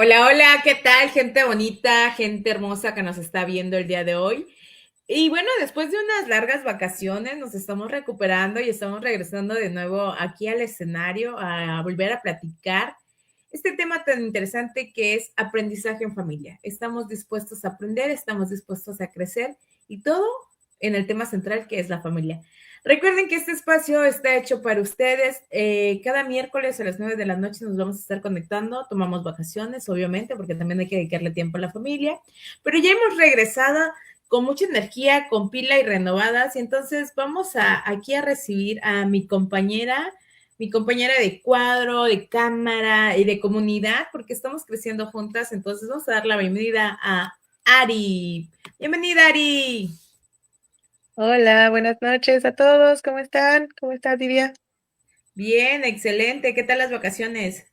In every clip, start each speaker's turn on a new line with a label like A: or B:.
A: Hola, hola, ¿qué tal? Gente bonita, gente hermosa que nos está viendo el día de hoy. Y bueno, después de unas largas vacaciones nos estamos recuperando y estamos regresando de nuevo aquí al escenario a volver a platicar este tema tan interesante que es aprendizaje en familia. Estamos dispuestos a aprender, estamos dispuestos a crecer y todo en el tema central que es la familia. Recuerden que este espacio está hecho para ustedes. Cada miércoles a las 9 de la noche nos vamos a estar conectando. Tomamos vacaciones, obviamente, porque también hay que dedicarle tiempo a la familia. Pero ya hemos regresado con mucha energía, con pila y renovadas. Y entonces vamos aquí a recibir a mi compañera de cuadro, de cámara y de comunidad, porque estamos creciendo juntas. Entonces vamos a dar la bienvenida a Ari. Bienvenida, Ari.
B: Hola, buenas noches a todos. ¿Cómo están? ¿Cómo estás, Divya?
A: Bien, excelente. ¿Qué tal las vacaciones?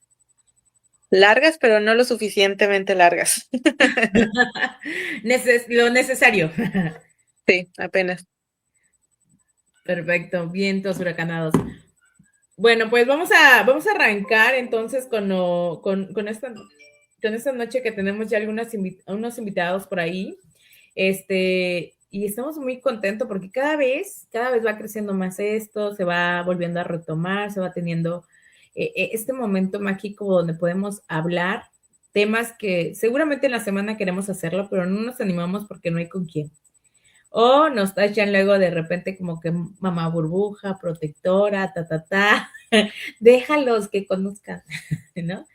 B: Largas, pero no lo suficientemente largas.
A: Lo necesario.
B: Sí, apenas.
A: Perfecto, vientos huracanados. Bueno, pues vamos a arrancar entonces con esta noche que tenemos ya unos invitados por ahí. Y estamos muy contentos porque cada vez va creciendo más esto, se va volviendo a retomar, se va teniendo este momento mágico donde podemos hablar temas que seguramente en la semana queremos hacerlo, pero no nos animamos porque no hay con quién. O nos tachan luego de repente como que mamá burbuja, protectora, ta. Déjalos que conozcan, ¿no?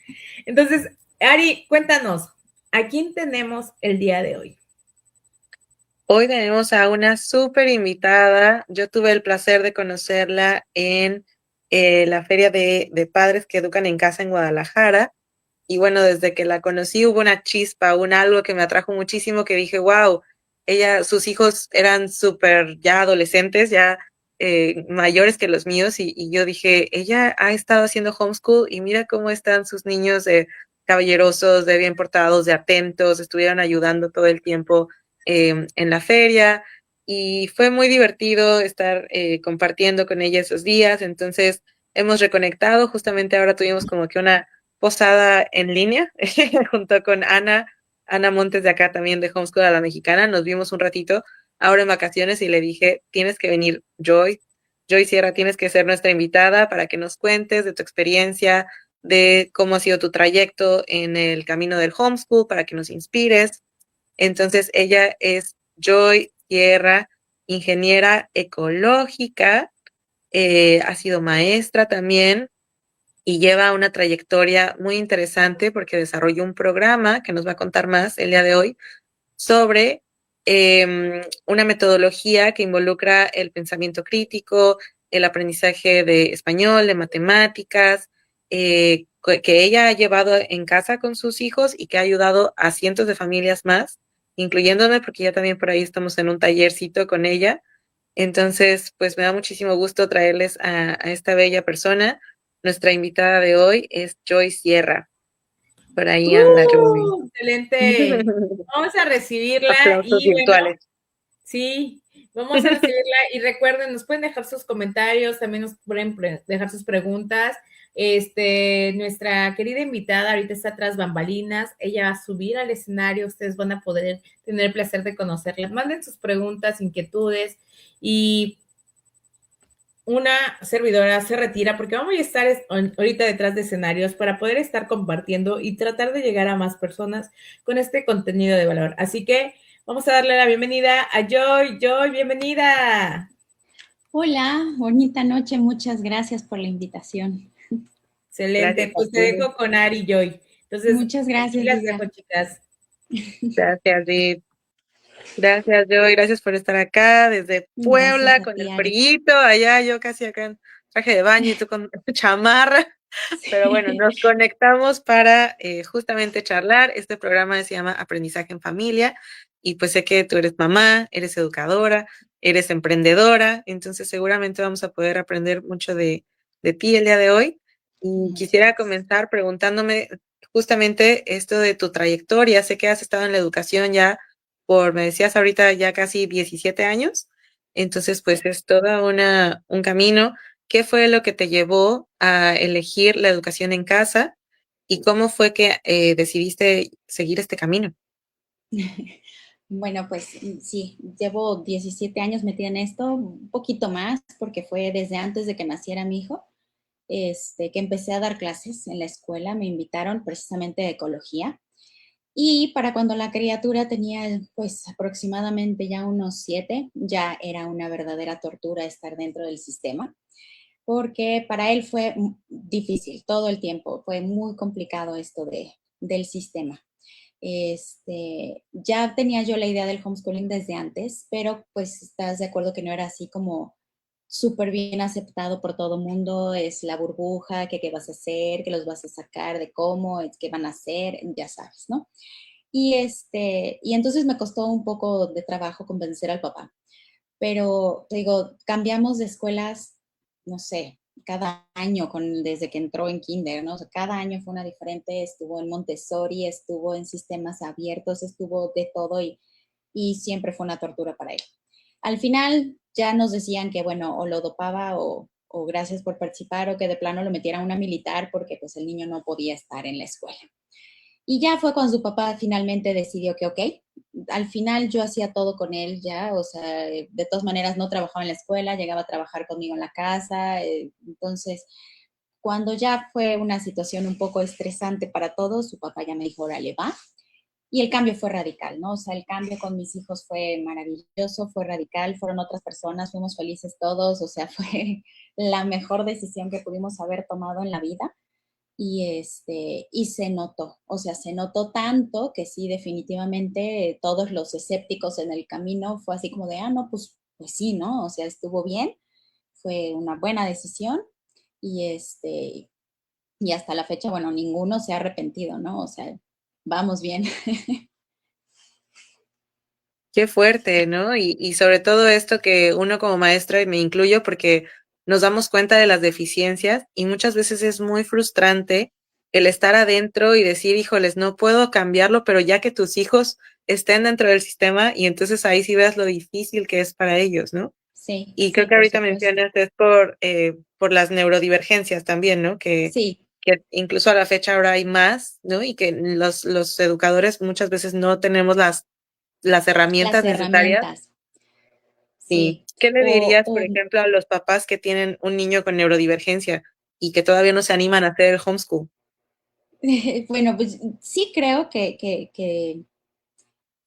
A: Entonces, Ari, cuéntanos, ¿a quién tenemos el día de hoy?
B: Hoy tenemos a una súper invitada. Yo tuve el placer de conocerla en la Feria de Padres que Educan en Casa en Guadalajara. Y bueno, desde que la conocí hubo una chispa, un algo que me atrajo muchísimo, que dije, wow, sus hijos eran súper ya adolescentes, ya mayores que los míos, y yo dije, ella ha estado haciendo homeschool y mira cómo están sus niños de caballerosos, de bien portados, de atentos, estuvieron ayudando todo el tiempo en la feria, y fue muy divertido estar compartiendo con ella esos días. Entonces hemos reconectado, justamente ahora tuvimos como que una posada en línea junto con Ana Montes de acá también de Homeschool a la Mexicana. Nos vimos un ratito ahora en vacaciones y le dije, tienes que venir, Joy Sierra, tienes que ser nuestra invitada para que nos cuentes de tu experiencia, de cómo ha sido tu trayecto en el camino del homeschool, para que nos inspires. Entonces ella es Joy Sierra, ingeniera ecológica, ha sido maestra también y lleva una trayectoria muy interesante porque desarrolló un programa que nos va a contar más el día de hoy sobre una metodología que involucra el pensamiento crítico, el aprendizaje de español, de matemáticas, que ella ha llevado en casa con sus hijos y que ha ayudado a cientos de familias más, incluyéndome, porque ya también por ahí estamos en un tallercito con ella. Entonces, pues me da muchísimo gusto traerles a esta bella persona. Nuestra invitada de hoy es Joy Sierra. Por ahí anda Joy.
A: Excelente. Vamos a recibirla
B: Aplausos
A: y bueno,
B: virtuales.
A: sí, vamos a recibirla y recuerden, nos pueden dejar sus comentarios, también nos pueden dejar sus preguntas. Nuestra querida invitada ahorita está tras bambalinas, ella va a subir al escenario, ustedes van a poder tener el placer de conocerla. Manden sus preguntas, inquietudes y una servidora se retira porque vamos a estar ahorita detrás de escenarios para poder estar compartiendo y tratar de llegar a más personas con este contenido de valor. Así que vamos a darle la bienvenida a Joy. Joy, bienvenida.
C: Hola, bonita noche, muchas gracias por la invitación.
B: Gracias
A: Excelente.
B: a
A: Pues te
B: ti.
A: dejo con Ari Joy. Entonces,
C: Muchas
A: aquí
C: gracias,
A: las
C: Livia.
A: dejo, chicas.
B: Gracias, Sid. Gracias, Joy. Gracias por estar acá desde
C: Gracias
B: Puebla
C: a
B: con
C: ti,
B: el
C: Ari.
B: frío. Allá yo casi acá en traje de baño y tú con chamarra. Pero bueno,
C: Sí.
B: nos conectamos para justamente charlar. Este programa se llama Aprendizaje en Familia y pues sé que tú eres mamá, eres educadora, eres emprendedora, entonces seguramente vamos a poder aprender mucho de ti el día de hoy. Y
C: Muchas
B: quisiera
C: gracias.
B: comenzar preguntándome justamente esto de tu trayectoria. Sé que has estado en la educación ya me decías ahorita, ya casi 17 años. Entonces,
C: Sí.
B: pues es toda un camino. ¿Qué fue lo que te llevó a elegir la educación en casa? ¿Y cómo fue que decidiste seguir este camino?
C: Bueno, pues sí, llevo 17 años metida en esto, un poquito más, porque fue desde antes de que naciera mi hijo, que empecé a dar clases en la escuela, me invitaron precisamente de ecología. Y para cuando la criatura tenía pues aproximadamente ya unos 7, ya era una verdadera tortura estar dentro del sistema, porque para él fue difícil todo el tiempo, fue muy complicado esto del sistema. Ya tenía yo la idea del homeschooling desde antes, pero pues estás de acuerdo que no era así como súper bien aceptado por todo el mundo, es la burbuja, que qué vas a hacer, que los vas a sacar de cómo, es qué van a hacer, ya sabes, ¿no? Y entonces me costó un poco de trabajo convencer al papá. Pero te digo, cambiamos de escuelas, no sé, cada año desde que entró en kinder, ¿no? O sea, cada año fue una diferente, estuvo en Montessori, estuvo en sistemas abiertos, estuvo de todo y siempre fue una tortura para él. Al final ya nos decían que, bueno, o lo dopaba o gracias por participar o que de plano lo metiera a una militar porque pues el niño no podía estar en la escuela. Y ya fue cuando su papá finalmente decidió que, ok, al final yo hacía todo con él ya, o sea, de todas maneras no trabajaba en la escuela, llegaba a trabajar conmigo en la casa, entonces cuando ya fue una situación un poco estresante para todos, su papá ya me dijo, órale, va. Y el cambio fue radical, ¿no? O sea, el cambio con mis hijos fue maravilloso, fue radical, fueron otras personas, fuimos felices todos, o sea, fue la mejor decisión que pudimos haber tomado en la vida y se notó, o sea, se notó tanto que sí, definitivamente todos los escépticos en el camino fue así como de, ah, no, pues sí, ¿no? O sea, estuvo bien, fue una buena decisión y y hasta la fecha, bueno, ninguno se ha arrepentido, ¿no? O sea, vamos bien.
B: Qué fuerte, ¿no? Y sobre todo esto que uno como maestra, y me incluyo porque nos damos cuenta de las deficiencias y muchas veces es muy frustrante el estar adentro y decir, híjoles, no puedo cambiarlo, pero ya que tus hijos estén dentro del sistema y entonces ahí sí veas lo difícil que es para ellos, ¿no?
C: Sí,
B: Y creo
C: sí,
B: que
C: por
B: ahorita
C: supuesto.
B: mencionas es por las neurodivergencias también, ¿no?
C: Sí,
B: Que incluso a la fecha ahora hay más, ¿no? Y que los educadores muchas veces no tenemos las
C: las
B: herramientas necesarias.
C: herramientas,
B: Sí.
C: sí.
B: ¿Qué le
C: O,
B: dirías, por
C: o
B: ejemplo, a los papás que tienen un niño con neurodivergencia y que todavía no se animan a hacer el homeschool?
C: bueno, pues sí creo que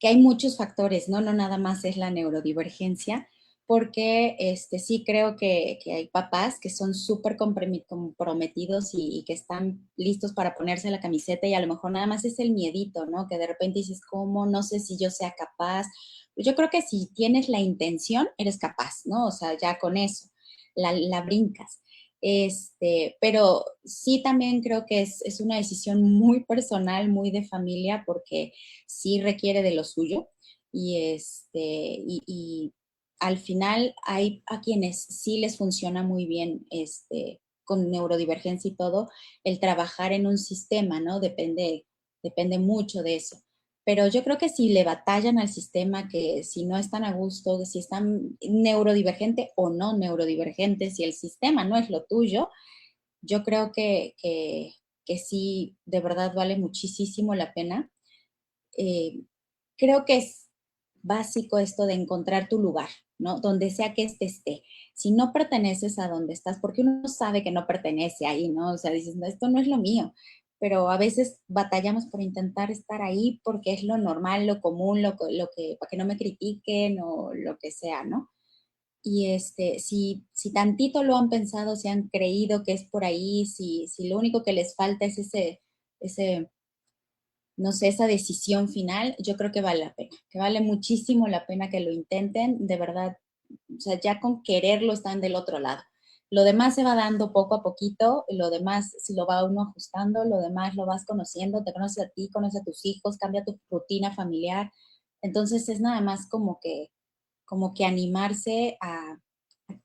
C: hay muchos factores, ¿no? No nada más es la neurodivergencia, porque sí creo que hay papás que son súper comprometidos y que están listos para ponerse la camiseta y a lo mejor nada más es el miedito, ¿no? Que de repente dices, ¿cómo? No sé si yo sea capaz. Yo creo que si tienes la intención, eres capaz, ¿no? O sea, ya con eso, la brincas. Pero sí también creo que es una decisión muy personal, muy de familia, porque sí requiere de lo suyo y al final hay a quienes sí les funciona muy bien con neurodivergencia y todo, el trabajar en un sistema, ¿no? Depende mucho de eso. Pero yo creo que si le batallan al sistema, que si no están a gusto, si están neurodivergente o no neurodivergente, si el sistema no es lo tuyo, yo creo que sí, de verdad vale muchísimo la pena. Eh, Creo que es básico esto de encontrar tu lugar, ¿no? Donde sea que esté. Si no perteneces a donde estás, porque uno sabe que no pertenece ahí, ¿no? O sea, dices, no, esto no es lo mío, pero a veces batallamos por intentar estar ahí porque es lo normal, lo común, para que no me critiquen o lo que sea, ¿no? Si tantito lo han pensado, si han creído que es por ahí, si lo único que les falta es ese no sé, esa decisión final, yo creo que vale la pena, que vale muchísimo la pena que lo intenten, de verdad, o sea, ya con quererlo están del otro lado. Lo demás se va dando poco a poquito, lo demás si lo va uno ajustando, lo demás lo vas conociendo, te conoces a ti, conoces a tus hijos, cambia tu rutina familiar. Entonces es nada más como que animarse a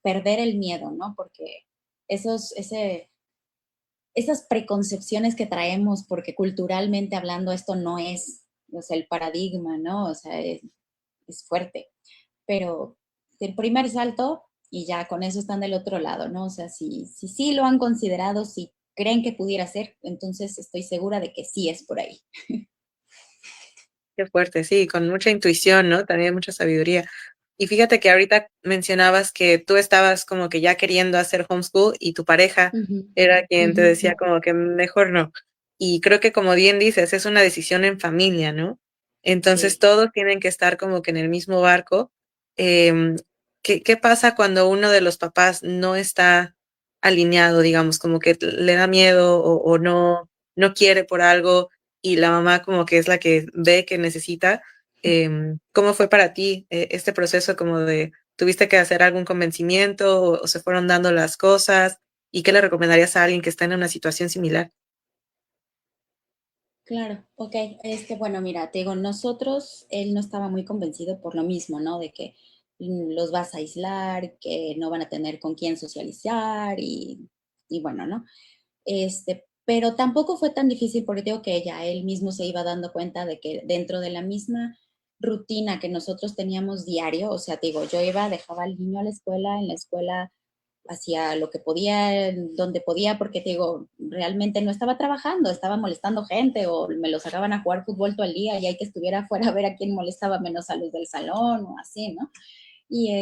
C: perder el miedo, ¿no? Porque ese esas preconcepciones que traemos, porque culturalmente hablando esto no es, o sea, el paradigma, ¿no? O sea, es fuerte, pero el primer salto y ya con eso están del otro lado, ¿no? O sea, si sí lo han considerado, si creen que pudiera ser. Entonces estoy segura de que sí es por ahí.
B: Qué fuerte, sí, con mucha intuición, ¿no? También mucha sabiduría. Y fíjate que ahorita mencionabas que tú estabas como que ya queriendo hacer homeschool y tu pareja
C: Ujú,
B: era quien te
C: ujú,
B: decía como que mejor no. Y creo que como bien dices, es una decisión en familia, ¿no? Entonces
C: sí.
B: todos tienen que estar como que en el mismo barco. Em, ¿qué pasa cuando uno de los papás no está alineado, digamos, como que le da miedo o no quiere por algo y la mamá como que es la que ve que necesita? ¿Cómo fue para ti este proceso como de, tuviste que hacer algún convencimiento o se fueron dando las cosas? ¿Y qué le recomendarías a alguien que está en una situación similar?
C: Claro, ok. Bueno, mira, te digo, nosotros, él no estaba muy convencido por lo mismo, ¿no? De que los vas a aislar, que no van a tener con quién socializar y bueno, ¿no? Pero tampoco fue tan difícil porque digo que ella, él mismo se iba dando cuenta de que dentro de la misma rutina que nosotros teníamos diario, o sea, te digo, yo iba, dejaba al niño a la escuela, en la escuela hacía lo que podía, donde podía, porque te digo, realmente no estaba trabajando, estaba molestando gente o me lo sacaban a jugar fútbol todo el día y hay que estuviera afuera a ver a quién molestaba menos a los del salón o así, ¿no? Y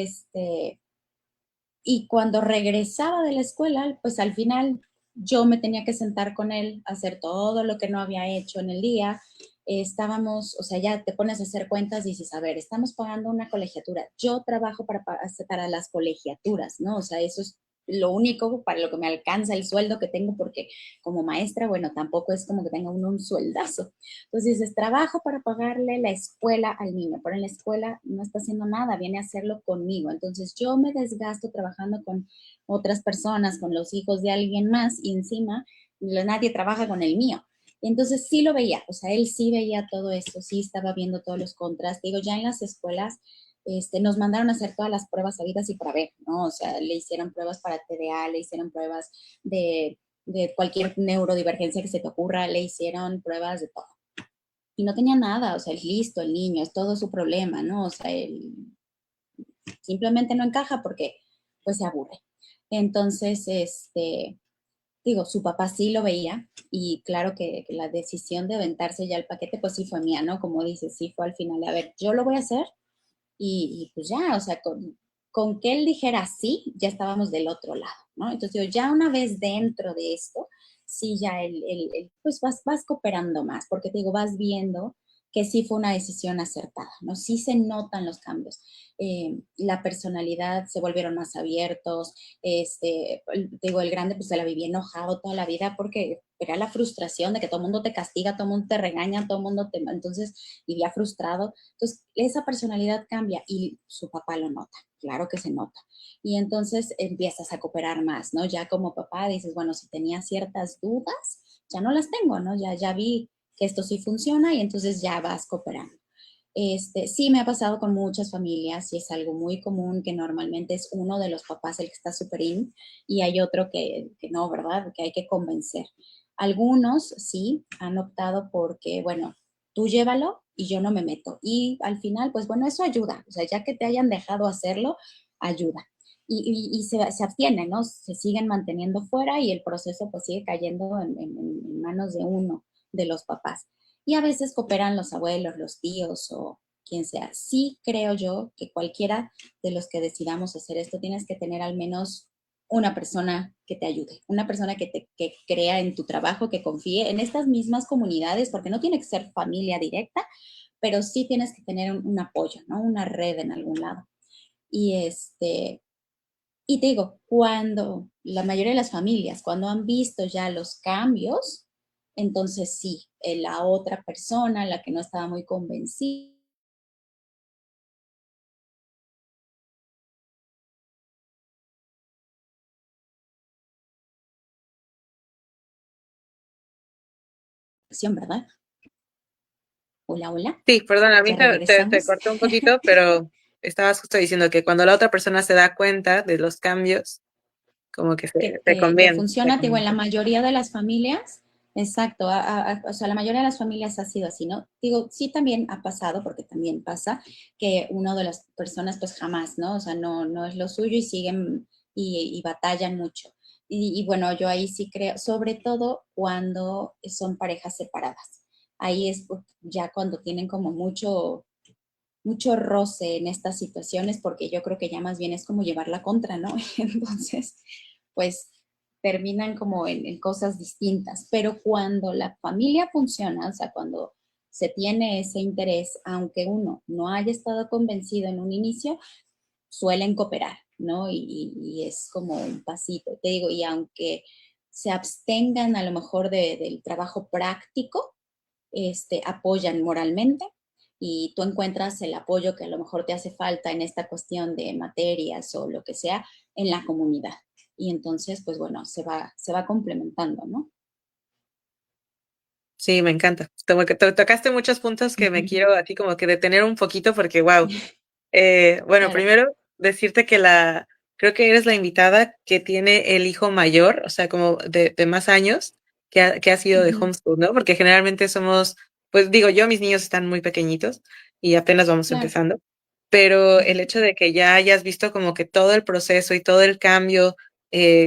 C: y cuando regresaba de la escuela, pues al final yo me tenía que sentar con él, hacer todo lo que no había hecho en el día. Estábamos, o sea, ya te pones a hacer cuentas y dices, a ver, estamos pagando una colegiatura. Yo trabajo para las colegiaturas, ¿no? O sea, eso es lo único para lo que me alcanza el sueldo que tengo, porque como maestra, bueno, tampoco es como que tenga uno un sueldazo. Entonces dices, trabajo para pagarle la escuela al niño, pero en la escuela no está haciendo nada, viene a hacerlo conmigo. Entonces yo me desgasto trabajando con otras personas, con los hijos de alguien más y encima nadie trabaja con el mío. Entonces sí lo veía, o sea, él sí veía todo esto, sí estaba viendo todos los contras. Digo, ya en las escuelas nos mandaron a hacer todas las pruebas habidas y para ver, ¿no? O sea, le hicieron pruebas para TDA, le hicieron pruebas de cualquier neurodivergencia que se te ocurra, le hicieron pruebas de todo y no tenía nada, o sea, es listo el niño, es todo su problema, ¿no? O sea, él simplemente no encaja porque pues se aburre. Entonces, digo, su papá sí lo veía y claro que la decisión de aventarse ya el paquete pues sí fue mía, ¿no? Como dices, sí fue al final, a ver, yo lo voy a hacer y pues ya, o sea, con que él dijera sí, ya estábamos del otro lado, ¿no? Entonces, yo ya una vez dentro de esto, sí, ya pues vas cooperando más, porque te digo, vas viendo que sí fue una decisión acertada, ¿no? Sí se notan los cambios. La personalidad se volvieron más abiertos, te digo, el grande pues se la vivía enojado toda la vida porque era la frustración de que todo el mundo te castiga, todo el mundo te regaña, todo el mundo te... Entonces vivía frustrado. Entonces, esa personalidad cambia y su papá lo nota, claro que se nota. Y entonces empiezas a cooperar más, ¿no? Ya como papá dices, bueno, si tenía ciertas dudas, ya no las tengo, ¿no? Ya vi que esto sí funciona y entonces ya vas cooperando. Sí me ha pasado con muchas familias y es algo muy común que normalmente es uno de los papás el que está súper in y hay otro que no, ¿verdad? Que hay que convencer. Algunos sí han optado porque, bueno, tú llévalo y yo no me meto. Y al final, pues bueno, eso ayuda. O sea, ya que te hayan dejado hacerlo, ayuda. Y se abstienen, ¿no? Se siguen manteniendo fuera y el proceso pues sigue cayendo en manos de uno de los papás. Y a veces cooperan los abuelos, los tíos o quien sea. Sí creo yo que cualquiera de los que decidamos hacer esto tienes que tener al menos una persona que te ayude, una persona que crea en tu trabajo, que confíe en estas mismas comunidades, porque no tiene que ser familia directa, pero sí tienes que tener un apoyo, ¿no? Una red en algún lado. Y y te digo, cuando la mayoría de las familias, cuando han visto ya los cambios, entonces sí, la otra persona, la que no estaba muy convencida, ¿verdad? Hola, hola,
B: Sí, perdón, a mí
C: ya
B: te
C: regresamos.
B: corté un poquito, pero estabas justo diciendo que cuando la otra persona se da cuenta de los cambios, como que te
C: Que
B: conviene. Te
C: funciona, digo, en la
B: conviene.
C: mayoría de las familias, exacto, o sea, la mayoría de las familias ha sido así, ¿no? Digo, sí también ha pasado, porque también pasa, que una de las personas pues jamás, ¿no? O sea, no es lo suyo y siguen y batallan mucho. Y bueno, yo ahí sí creo, sobre todo cuando son parejas separadas. Ahí es ya cuando tienen como mucho roce en estas situaciones, porque yo creo que ya más bien es como llevar la contra, ¿no? Entonces, pues terminan como en cosas distintas. Pero cuando la familia funciona, o sea, cuando se tiene ese interés, aunque uno no haya estado convencido en un inicio, suelen cooperar, ¿no? Y es como un pasito, te digo, y aunque se abstengan a lo mejor del trabajo práctico, apoyan moralmente y tú encuentras el apoyo que a lo mejor te hace falta en esta cuestión de materias o lo que sea en la comunidad. Y entonces, pues bueno, se va complementando, ¿no?
B: Sí, me encanta. Como que tocaste muchos puntos que me quiero así como que detener un poquito porque, wow. Bueno,
C: Claro.
B: primero decirte que creo que eres la invitada que tiene el hijo mayor, o sea, como de más años, que ha sido de
C: Ujú.
B: homeschool, ¿no? Porque generalmente somos, pues digo yo, mis niños están muy pequeñitos y apenas vamos
C: Claro.
B: empezando, pero el
C: Ujú.
B: hecho de que ya hayas visto como que todo el proceso y todo el cambio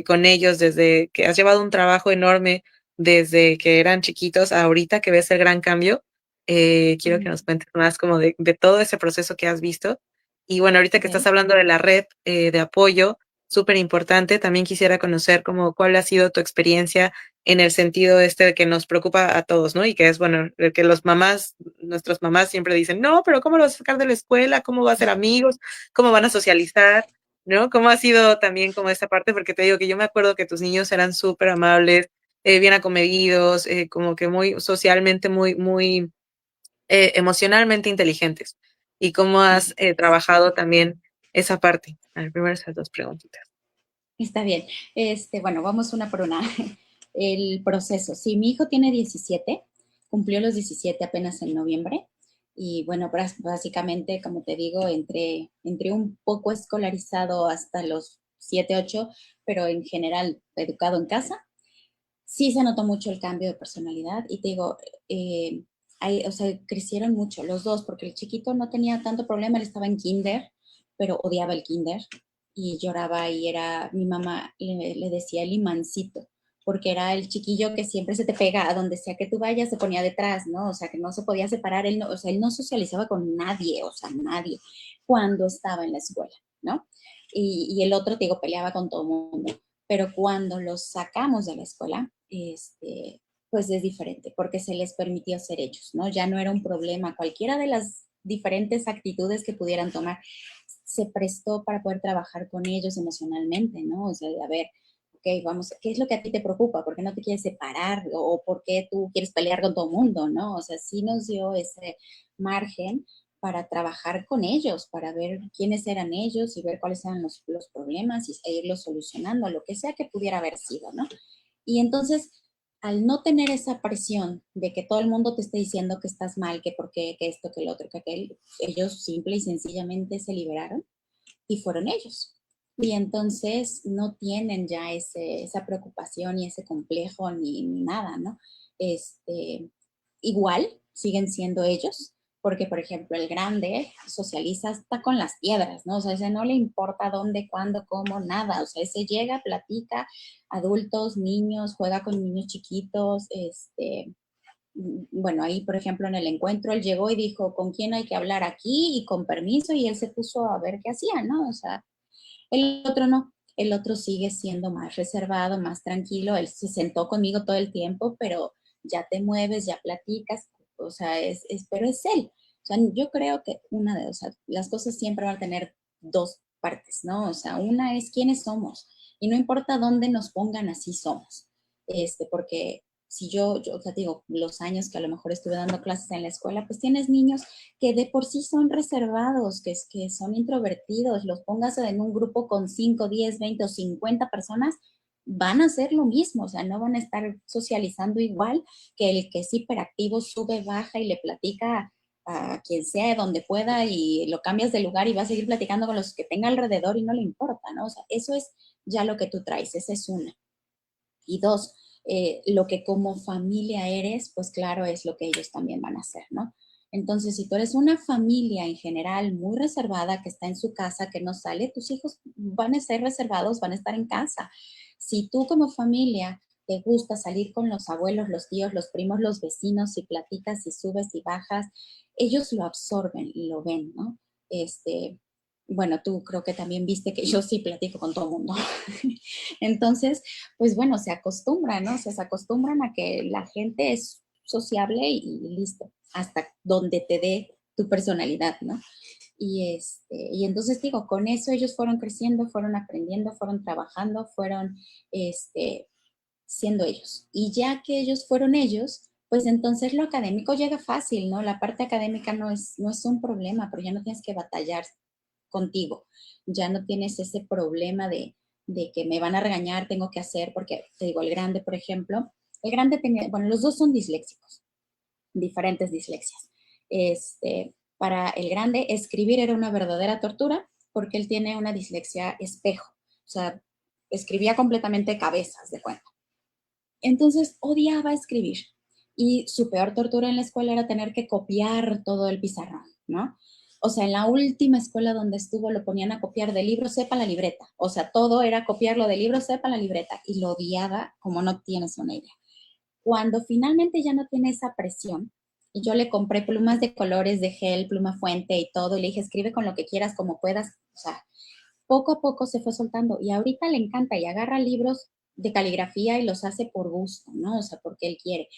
B: con ellos, desde que has llevado un trabajo enorme desde que eran chiquitos a ahorita que ves el gran cambio, quiero que
C: Ujú.
B: nos cuentes más como de todo ese proceso que has visto. Y bueno, ahorita que estás
C: Ok.
B: hablando de la red de apoyo, súper importante, también quisiera conocer como cuál ha sido tu experiencia en el sentido este de que nos preocupa a todos, ¿no? Y que es, bueno, el que los mamás, nuestras mamás siempre dicen, no, pero ¿cómo lo vas a sacar de la escuela? ¿Cómo va a ser amigos? ¿Cómo van a socializar? ¿No? ¿Cómo ha sido también como esta parte? Porque te digo que yo me acuerdo que tus niños eran súper amables, bien acomedidos, como que muy socialmente, muy emocionalmente inteligentes. ¿Y cómo has trabajado también esa parte? A ver, primero esas dos preguntitas.
C: Está bien. Bueno, vamos una por una. El proceso. Sí, mi hijo tiene 17, cumplió los 17 apenas en noviembre. Y bueno, básicamente, como te digo, entre un poco escolarizado hasta los 7, 8, pero en general educado en casa. Sí se notó mucho el cambio de personalidad y te digo, o sea, crecieron mucho los dos, porque el chiquito no tenía tanto problema, él estaba en kinder, pero odiaba el kinder y lloraba y era, mi mamá le decía el imancito, porque era el chiquillo que siempre se te pega a donde sea que tú vayas, se ponía detrás, ¿no? O sea, que no se podía separar, él no, o sea, él no socializaba con nadie, o sea, nadie, cuando estaba en la escuela, ¿no? Y el otro, te digo, peleaba con todo el mundo, pero cuando los sacamos de la escuela, pues es diferente, porque se les permitió ser ellos, ¿no? Ya no era un problema, cualquiera de las diferentes actitudes que pudieran tomar, se prestó para poder trabajar con ellos emocionalmente, ¿no? O sea, a ver, ok, vamos, ¿qué es lo que a ti te preocupa? ¿Por qué no te quieres separar? ¿O por qué tú quieres pelear con todo el mundo, ¿no? O sea, sí nos dio ese margen para trabajar con ellos, para ver quiénes eran ellos y ver cuáles eran los problemas e irlos solucionando, lo que sea que pudiera haber sido, ¿no? Y entonces, al no tener esa presión de que todo el mundo te esté diciendo que estás mal, que por qué, que esto, que el otro, que aquel, ellos simple y sencillamente se liberaron y fueron ellos. Y entonces no tienen ya esa preocupación y ese complejo ni nada, ¿no? Igual siguen siendo ellos, porque por ejemplo el grande socializa hasta con las piedras, ¿no? O sea, ese no le importa dónde, cuándo, cómo, nada. O sea, ese llega, platica, adultos, niños, juega con niños chiquitos, bueno, ahí, por ejemplo, en el encuentro, él llegó y dijo, ¿con quién hay que hablar aquí? Y con permiso, y él se puso a ver qué hacía, ¿no? O sea, el otro no, el otro sigue siendo más reservado, más tranquilo, él se sentó conmigo todo el tiempo, pero ya te mueves, ya platicas, o sea, pero es él. O sea, yo creo que o sea, las cosas siempre van a tener dos partes, ¿no? O sea, una es quiénes somos, y no importa dónde nos pongan, así somos. Porque si yo, o sea, digo, los años que a lo mejor estuve dando clases en la escuela, pues tienes niños que de por sí son reservados, que son introvertidos, los pongas en un grupo con 5, 10, 20 o 50 personas, van a hacer lo mismo, o sea, no van a estar socializando igual que el que es hiperactivo, sube, baja y le platica a quien sea de donde pueda y lo cambias de lugar y va a seguir platicando con los que tenga alrededor y no le importa, ¿no? O sea, eso es ya lo que tú traes, esa es una. Y dos, lo que como familia eres, pues claro, es lo que ellos también van a hacer, ¿no? Entonces, si tú eres una familia en general muy reservada, que está en su casa, que no sale, tus hijos van a ser reservados, van a estar en casa. Si tú como familia te gusta salir con los abuelos, los tíos, los primos, los vecinos, y platicas y subes y bajas, ellos lo absorben y lo ven, ¿no? Bueno, tú creo que también viste que yo sí platico con todo el mundo. Entonces, pues bueno, se acostumbran, ¿no? O sea, se acostumbran a que la gente es sociable y listo, hasta donde te dé tu personalidad, ¿no? Y entonces digo, con eso ellos fueron creciendo, fueron aprendiendo, fueron trabajando, fueron este, siendo ellos. Y ya que ellos fueron ellos, pues entonces lo académico llega fácil, ¿no? La parte académica no es un problema, pero ya no tienes que batallar contigo, ya no tienes ese problema de que me van a regañar, tengo que hacer, porque te digo, el grande, por ejemplo, el grande tenía, bueno, los dos son disléxicos, diferentes dislexias. Para el grande, escribir era una verdadera tortura porque él tiene una dislexia espejo, o sea, escribía completamente cabezas de cuenta. Entonces odiaba escribir y su peor tortura en la escuela era tener que copiar todo el pizarrón, ¿no? O sea, en la última escuela donde estuvo lo ponían a copiar de libro, sepa la libreta. O sea, todo era copiarlo de libro, sepa la libreta. Y lo odiaba como no tienes una idea. Cuando finalmente ya no tiene esa presión, y yo le compré plumas de colores, de gel, pluma fuente y todo, y le dije, escribe con lo que quieras, como puedas. O sea, poco a poco se fue soltando y ahorita le encanta y agarra libros de caligrafía y los hace por gusto, ¿no? O sea, porque él quiere.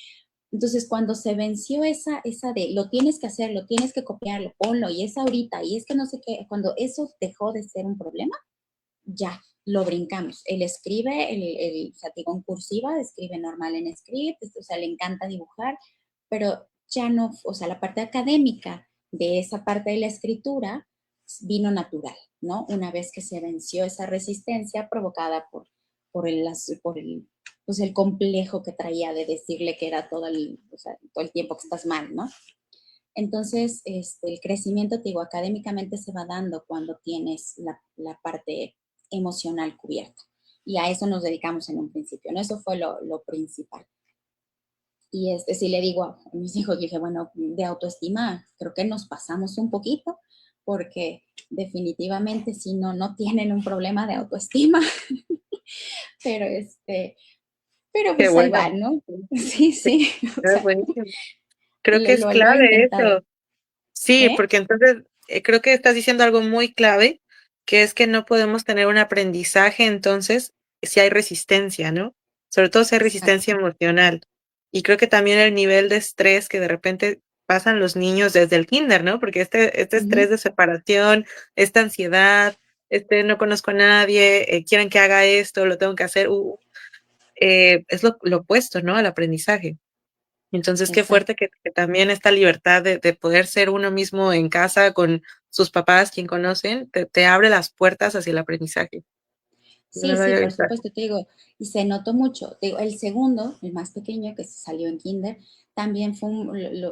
C: Entonces, cuando se venció esa de lo tienes que hacer, lo tienes que copiarlo, ponlo, y es ahorita, y es que no sé qué, cuando eso dejó de ser un problema, ya lo brincamos. Él escribe, o sea, digo, en cursiva, escribe normal en script, o sea, le encanta dibujar, pero ya no, o sea, la parte académica de esa parte de la escritura vino natural, ¿no? Una vez que se venció esa resistencia provocada por el, pues el complejo que traía de decirle que era o sea, todo el tiempo que estás mal, ¿no? Entonces, el crecimiento, te digo, académicamente se va dando cuando tienes la parte emocional cubierta. Y a eso nos dedicamos en un principio, ¿no? Eso fue lo principal. Y si le digo a mis hijos, dije, bueno, de autoestima, creo que nos pasamos un poquito, porque definitivamente si no tienen un problema de autoestima, pero pero
B: Qué
C: pues ahí
B: bueno.
C: van, ¿no? Sí, sí, o
B: Ah,
C: sea,
B: buenísimo. Creo que es
C: lo he
B: clave
C: intentado.
B: eso. Sí,
C: ¿Eh?
B: porque entonces creo que estás diciendo algo muy clave, que es que no podemos tener un aprendizaje entonces si hay resistencia, ¿no? Sobre todo si hay
C: Exacto.
B: resistencia emocional. Y creo que también el nivel de estrés que de repente pasan los niños desde el kinder, ¿no? Porque este estrés
C: Ujú.
B: de separación, esta ansiedad, no conozco a nadie, quieren que haga esto, lo tengo que hacer, es lo opuesto, ¿no? Al aprendizaje. Entonces, qué
C: Exacto.
B: fuerte que también esta libertad de poder ser uno mismo en casa con sus papás, quien conocen, te abre las puertas hacia el aprendizaje. No
C: Sí,
B: lo
C: sí,
B: había
C: por
B: visto
C: supuesto, te digo, y se notó mucho. Te digo, el segundo, el más pequeño, que salió en kinder, también fue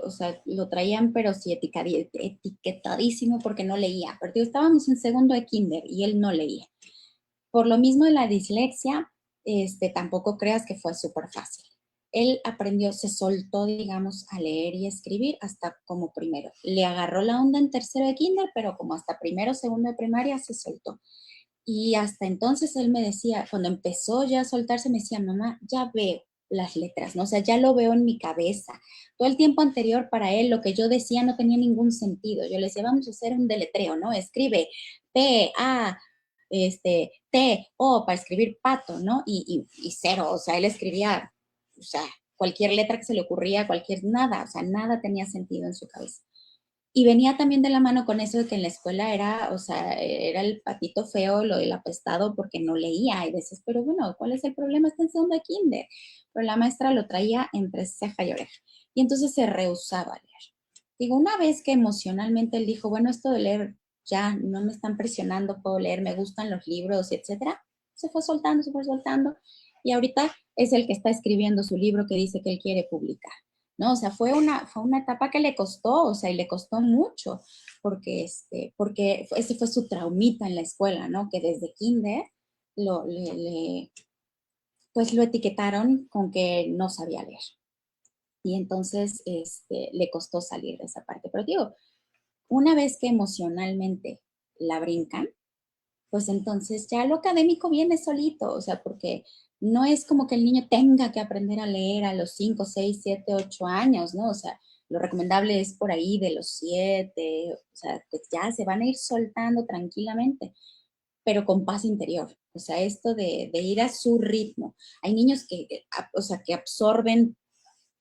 C: o sea, lo traían, pero sí etiquetadísimo porque no leía. Pero te digo, estábamos en segundo de kinder y él no leía. Por lo mismo de la dislexia, tampoco creas que fue súper fácil. Él aprendió, se soltó, digamos, a leer y escribir hasta como primero. Le agarró la onda en tercero de kinder, pero como hasta primero, segundo de primaria se soltó. Y hasta entonces él me decía, cuando empezó ya a soltarse, me decía, mamá, ya veo las letras, ¿no? O sea, ya lo veo en mi cabeza. Todo el tiempo anterior para él, lo que yo decía no tenía ningún sentido. Yo le decía, vamos a hacer un deletreo, ¿no? Escribe P, A, T, O, para escribir pato, ¿no? Y cero, o sea, él escribía, o sea, cualquier letra que se le ocurría, cualquier, nada, o sea, nada tenía sentido en su cabeza. Y venía también de la mano con eso de que en la escuela era, o sea, era el patito feo, lo del apestado, porque no leía. Y dices, pero bueno, ¿cuál es el problema? Está en segundo de kinder. Pero la maestra lo traía entre ceja y oreja. Y entonces se rehusaba a leer. Digo, una vez que emocionalmente él dijo, bueno, esto de leer ya no me están presionando, puedo leer, me gustan los libros, etcétera, se fue soltando, se fue soltando. Y ahorita es el que está escribiendo su libro que dice que él quiere publicar. ¿No? O sea, fue una etapa que le costó, o sea, y le costó mucho, porque ese fue su traumita en la escuela, ¿no? Que desde kinder pues lo etiquetaron con que no sabía leer. Y entonces le costó salir de esa parte. Pero digo, una vez que emocionalmente la brincan, pues entonces ya lo académico viene solito, o sea, porque no es como que el niño tenga que aprender a leer a los 5, 6, 7, 8 años, ¿no? O sea, lo recomendable es por ahí de los 7, o sea, pues ya se van a ir soltando tranquilamente, pero con paz interior. O sea, esto de ir a su ritmo. Hay niños que, o sea, que absorben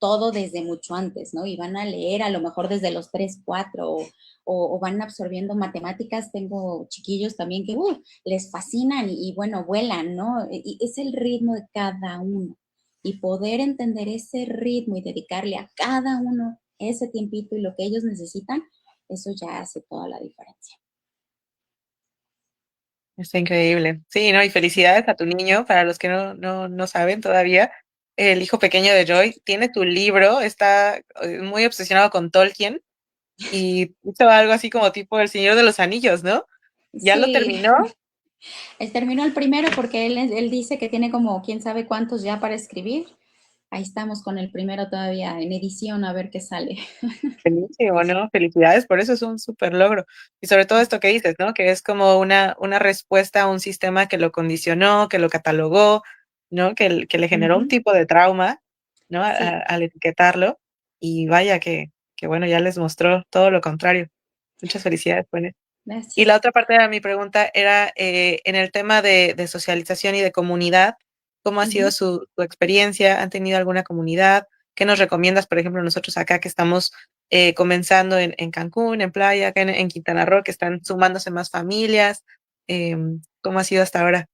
C: todo desde mucho antes, ¿no? Y van a leer a lo mejor desde los 3, 4 o van absorbiendo matemáticas. Tengo chiquillos también que les fascinan y, bueno, vuelan, ¿no? Y es el ritmo de cada uno. Y poder entender ese ritmo y dedicarle a cada uno ese tiempito y lo que ellos necesitan, eso ya hace toda la diferencia.
B: Está increíble. Sí, ¿no? Y felicidades a tu niño, para los que no saben todavía. El hijo pequeño de Joy tiene tu libro, está muy obsesionado con Tolkien y hizo algo así como tipo El Señor de los Anillos, ¿no? ¿Ya lo
C: Sí,
B: terminó?
C: él terminó el primero porque él dice que tiene como quién sabe cuántos ya para escribir. Ahí estamos con el primero todavía en edición a ver qué sale.
B: Buenísimo, ¿no? Felicidades, por eso es un súper logro. Y sobre todo esto que dices, ¿no? Que es como una respuesta a un sistema que lo condicionó, que lo catalogó, ¿no? Que le generó un
C: Ujú.
B: tipo de trauma, ¿no?
C: Sí,
B: Al etiquetarlo. Y vaya que bueno, ya les mostró todo lo contrario. Muchas felicidades, Juanes. Y la
C: gracias.
B: otra parte de mi pregunta era en el tema de socialización y de comunidad, ¿cómo ha sido
C: Ujú.
B: su experiencia? ¿Han tenido alguna comunidad? ¿Qué nos recomiendas, por ejemplo, nosotros acá que estamos comenzando en Cancún, en Playa, acá en Quintana Roo, que están sumándose más familias? ¿Cómo ha sido hasta ahora?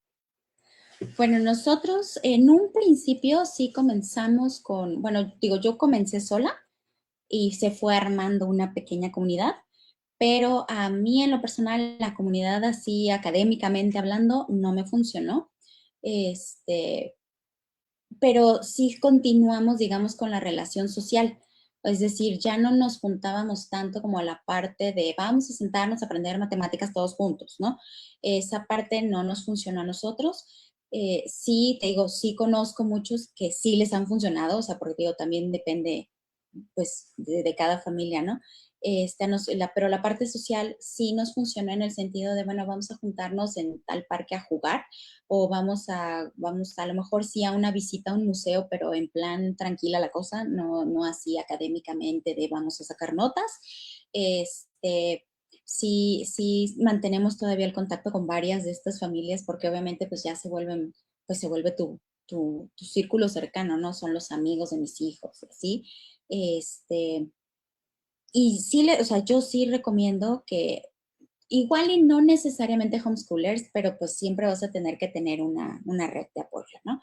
C: Bueno, nosotros en un principio sí comenzamos con, bueno, digo, yo comencé sola y se fue armando una pequeña comunidad, pero a mí en lo personal la comunidad así académicamente hablando no me funcionó. Este, pero sí continuamos, digamos, con la relación social. Es decir, ya no nos juntábamos tanto como a la parte de vamos a sentarnos a aprender matemáticas todos juntos, ¿no? Esa parte no nos funcionó a nosotros. Sí, te digo, sí conozco muchos que sí les han funcionado, o sea, porque digo, también depende, pues, de cada familia, ¿no? Pero la parte social sí nos funcionó en el sentido de, bueno, vamos a juntarnos en tal parque a jugar o vamos a lo mejor sí a una visita a un museo, pero en plan tranquila la cosa, no así académicamente de vamos a sacar notas. Este, sí mantenemos todavía el contacto con varias de estas familias porque obviamente pues ya pues se vuelve tu círculo cercano, ¿no? Son los amigos de mis hijos, ¿sí? Este, y sí, o sea, yo sí recomiendo que igual y no necesariamente homeschoolers, pero pues siempre vas a tener que tener una red de apoyo, ¿no?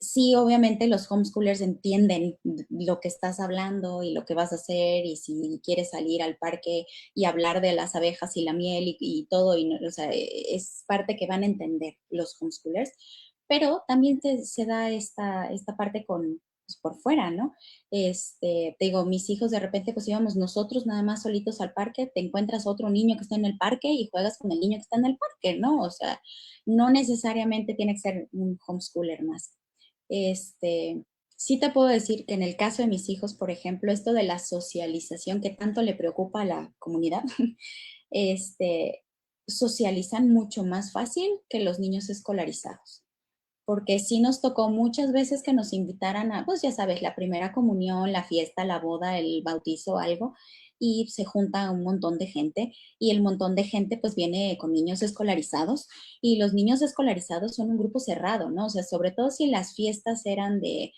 C: Sí, obviamente los homeschoolers entienden lo que estás hablando y lo que vas a hacer y si quieres salir al parque y hablar de las abejas y la miel y todo, o sea, es parte que van a entender los homeschoolers, pero también se da esta parte pues, por fuera, ¿no? Te digo, mis hijos de repente pues íbamos nosotros nada más solitos al parque, te encuentras otro niño que está en el parque y juegas con el niño que está en el parque, ¿no? O sea, no necesariamente tiene que ser un homeschooler más. Este, sí te puedo decir que en el caso de mis hijos, por ejemplo, esto de la socialización que tanto le preocupa a la comunidad, este, socializan mucho más fácil que los niños escolarizados porque sí nos tocó muchas veces que nos invitaran a, pues ya sabes, la primera comunión, la fiesta, la boda, el bautizo, algo, y se junta un montón de gente y el montón de gente pues viene con niños escolarizados y los niños escolarizados son un grupo cerrado, ¿no? O sea, sobre todo si las fiestas eran de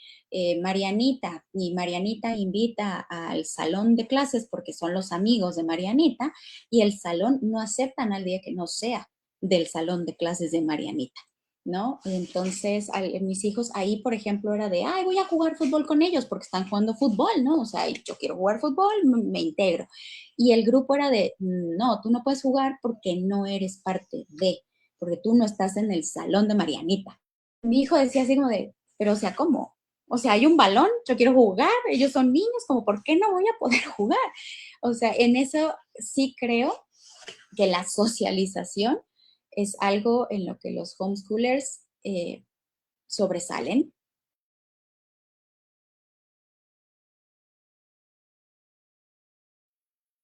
C: Marianita y Marianita invita al salón de clases porque son los amigos de Marianita y el salón no aceptan al día que no sea del salón de clases de Marianita. ¿No? Entonces, mis hijos ahí, por ejemplo, era de, ay, voy a jugar fútbol con ellos porque están jugando fútbol, ¿no? O sea, yo quiero jugar fútbol, me integro. Y el grupo era de, no, tú no puedes jugar porque no eres parte de, porque tú no estás en el salón de Marianita. Mi hijo decía así como de, pero o sea, ¿cómo? O sea, hay un balón, yo quiero jugar, ellos son niños, como, ¿por qué no voy a poder jugar? O sea, en eso sí creo que la socialización es algo en lo que los homeschoolers sobresalen.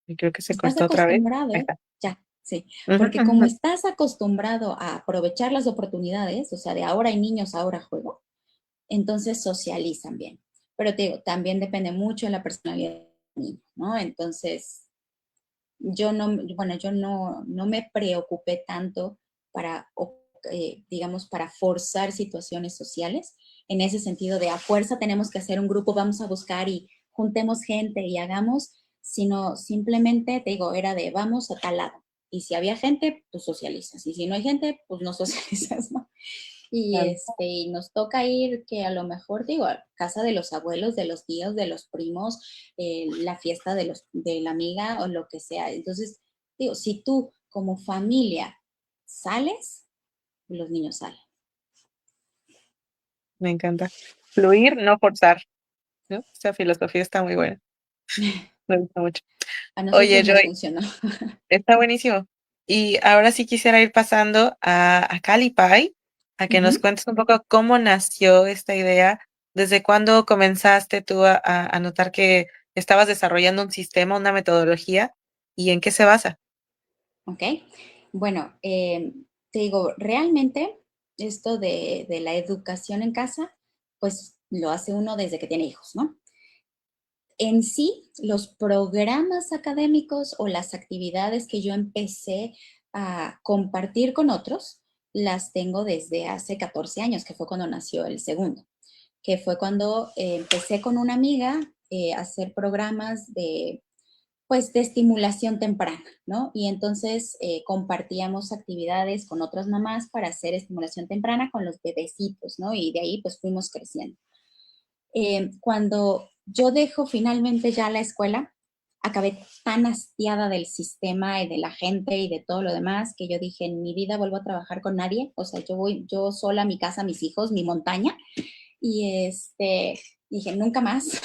B: Y creo que se
C: Estás
B: cortó otra vez.
C: acostumbrado,
B: Ahí
C: ¿eh?
B: está.
C: Ya, Sí,
B: Ujú,
C: porque como
B: ujú.
C: estás acostumbrado a aprovechar las oportunidades, o sea, de ahora hay niños, ahora juego, entonces socializan bien. Pero te digo, también depende mucho de la personalidad del niño, ¿no? Entonces, yo no, bueno, yo no me preocupé tanto para, digamos, para forzar situaciones sociales, en ese sentido de a fuerza tenemos que hacer un grupo, vamos a buscar y juntemos gente y hagamos, sino simplemente, te digo, era de vamos a tal lado. Y si había gente, pues socializas. Y si no hay gente, pues no socializas, ¿no?
B: Claro.
C: Y nos toca ir que a lo mejor, digo, a casa de los abuelos, de los tíos, de los primos, la fiesta de la amiga o lo que sea. Entonces, digo, si tú como familia sales, los niños salen.
B: Me encanta. Fluir, no forzar, ¿no? Esa filosofía está muy buena. Me gusta mucho.
C: A
B: Oye,
C: nosotros nos
B: Joy,
C: funcionó.
B: está buenísimo. Y ahora sí quisiera ir pasando a Cali Pie, a que nos
C: Ujú.
B: cuentes un poco cómo nació esta idea, desde cuándo comenzaste tú a notar que estabas desarrollando un sistema, una metodología, y en qué se basa.
C: Ok. Bueno, te digo, realmente esto de la educación en casa, pues lo hace uno desde que tiene hijos, ¿no? En sí, los programas académicos o las actividades que yo empecé a compartir con otros, las tengo desde hace 14 años, que fue cuando nació el segundo, que fue cuando empecé con una amiga a hacer programas de, pues, de estimulación temprana, ¿no? Y entonces compartíamos actividades con otras mamás para hacer estimulación temprana con los bebecitos, ¿no? Y de ahí pues fuimos creciendo. Cuando yo dejo finalmente ya la escuela, acabé tan hastiada del sistema y de la gente y de todo lo demás que yo dije, en mi vida vuelvo a trabajar con nadie, o sea, yo voy yo sola a mi casa, mis hijos, mi montaña, y dije, nunca más.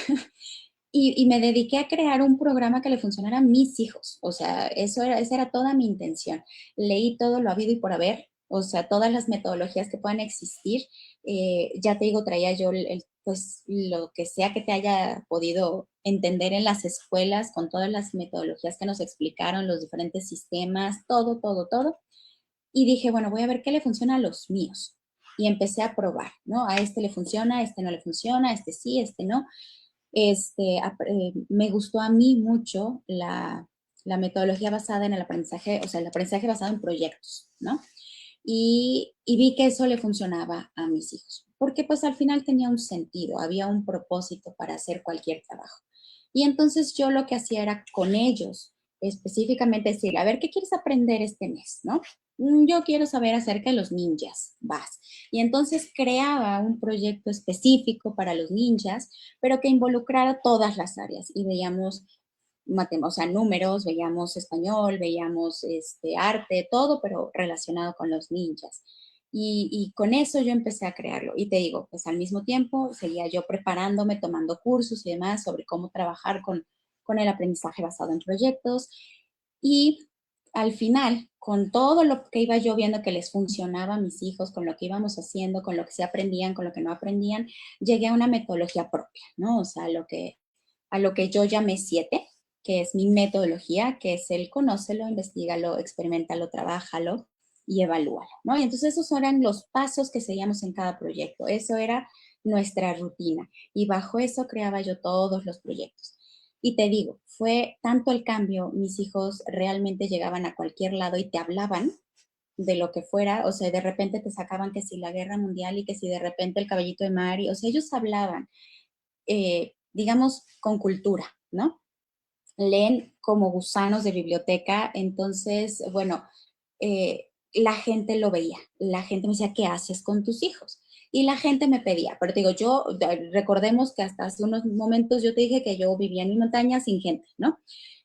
C: Y me dediqué a crear un programa que le funcionara a mis hijos. O sea, esa era toda mi intención. Leí todo lo habido y por haber, o sea, todas las metodologías que puedan existir. Ya te digo, traía yo pues lo que sea que te haya podido entender en las escuelas con todas las metodologías que nos explicaron, los diferentes sistemas, todo, todo, todo. Y dije, bueno, voy a ver qué le funciona a los míos. Y empecé a probar, ¿no? A este le funciona, a este no le funciona, a este sí, a este no. Me gustó a mí mucho la metodología basada en el aprendizaje, o sea, el aprendizaje basado en proyectos, ¿no? Y vi que eso le funcionaba a mis hijos, porque pues al final tenía un sentido, había un propósito para hacer cualquier trabajo. Y entonces yo lo que hacía era con ellos, específicamente decir, a ver, ¿qué quieres aprender este mes, no? Yo quiero saber acerca de los ninjas, vas. Y entonces creaba un proyecto específico para los ninjas, pero que involucrara todas las áreas y veíamos o sea, números, veíamos español, veíamos arte, todo, pero relacionado con los ninjas. Y con eso yo empecé a crearlo. Y te digo, pues al mismo tiempo seguía yo preparándome, tomando cursos y demás sobre cómo trabajar con el aprendizaje basado en proyectos. Y al final, con todo lo que iba yo viendo que les funcionaba a mis hijos, con lo que íbamos haciendo, con lo que se aprendían, con lo que no aprendían, llegué a una metodología propia, ¿no? O sea, a lo que yo llamé 7, que es mi metodología, que es el conócelo, investigalo, experimentalo, trabájalo y evalúalo, ¿no? Y entonces esos eran los pasos que seguíamos en cada proyecto. Eso era nuestra rutina. Y bajo eso creaba yo todos los proyectos. Y te digo, fue tanto el cambio, mis hijos realmente llegaban a cualquier lado y te hablaban de lo que fuera, o sea, de repente te sacaban que si la guerra mundial y que si de repente el caballito de mar, o sea, ellos hablaban, digamos, con cultura, ¿no? Leen como gusanos de biblioteca, entonces, bueno, la gente lo veía, la gente me decía, ¿qué haces con tus hijos? Y la gente me pedía, pero te digo, recordemos que hasta hace unos momentos yo te dije que yo vivía en mi montaña sin gente, ¿no?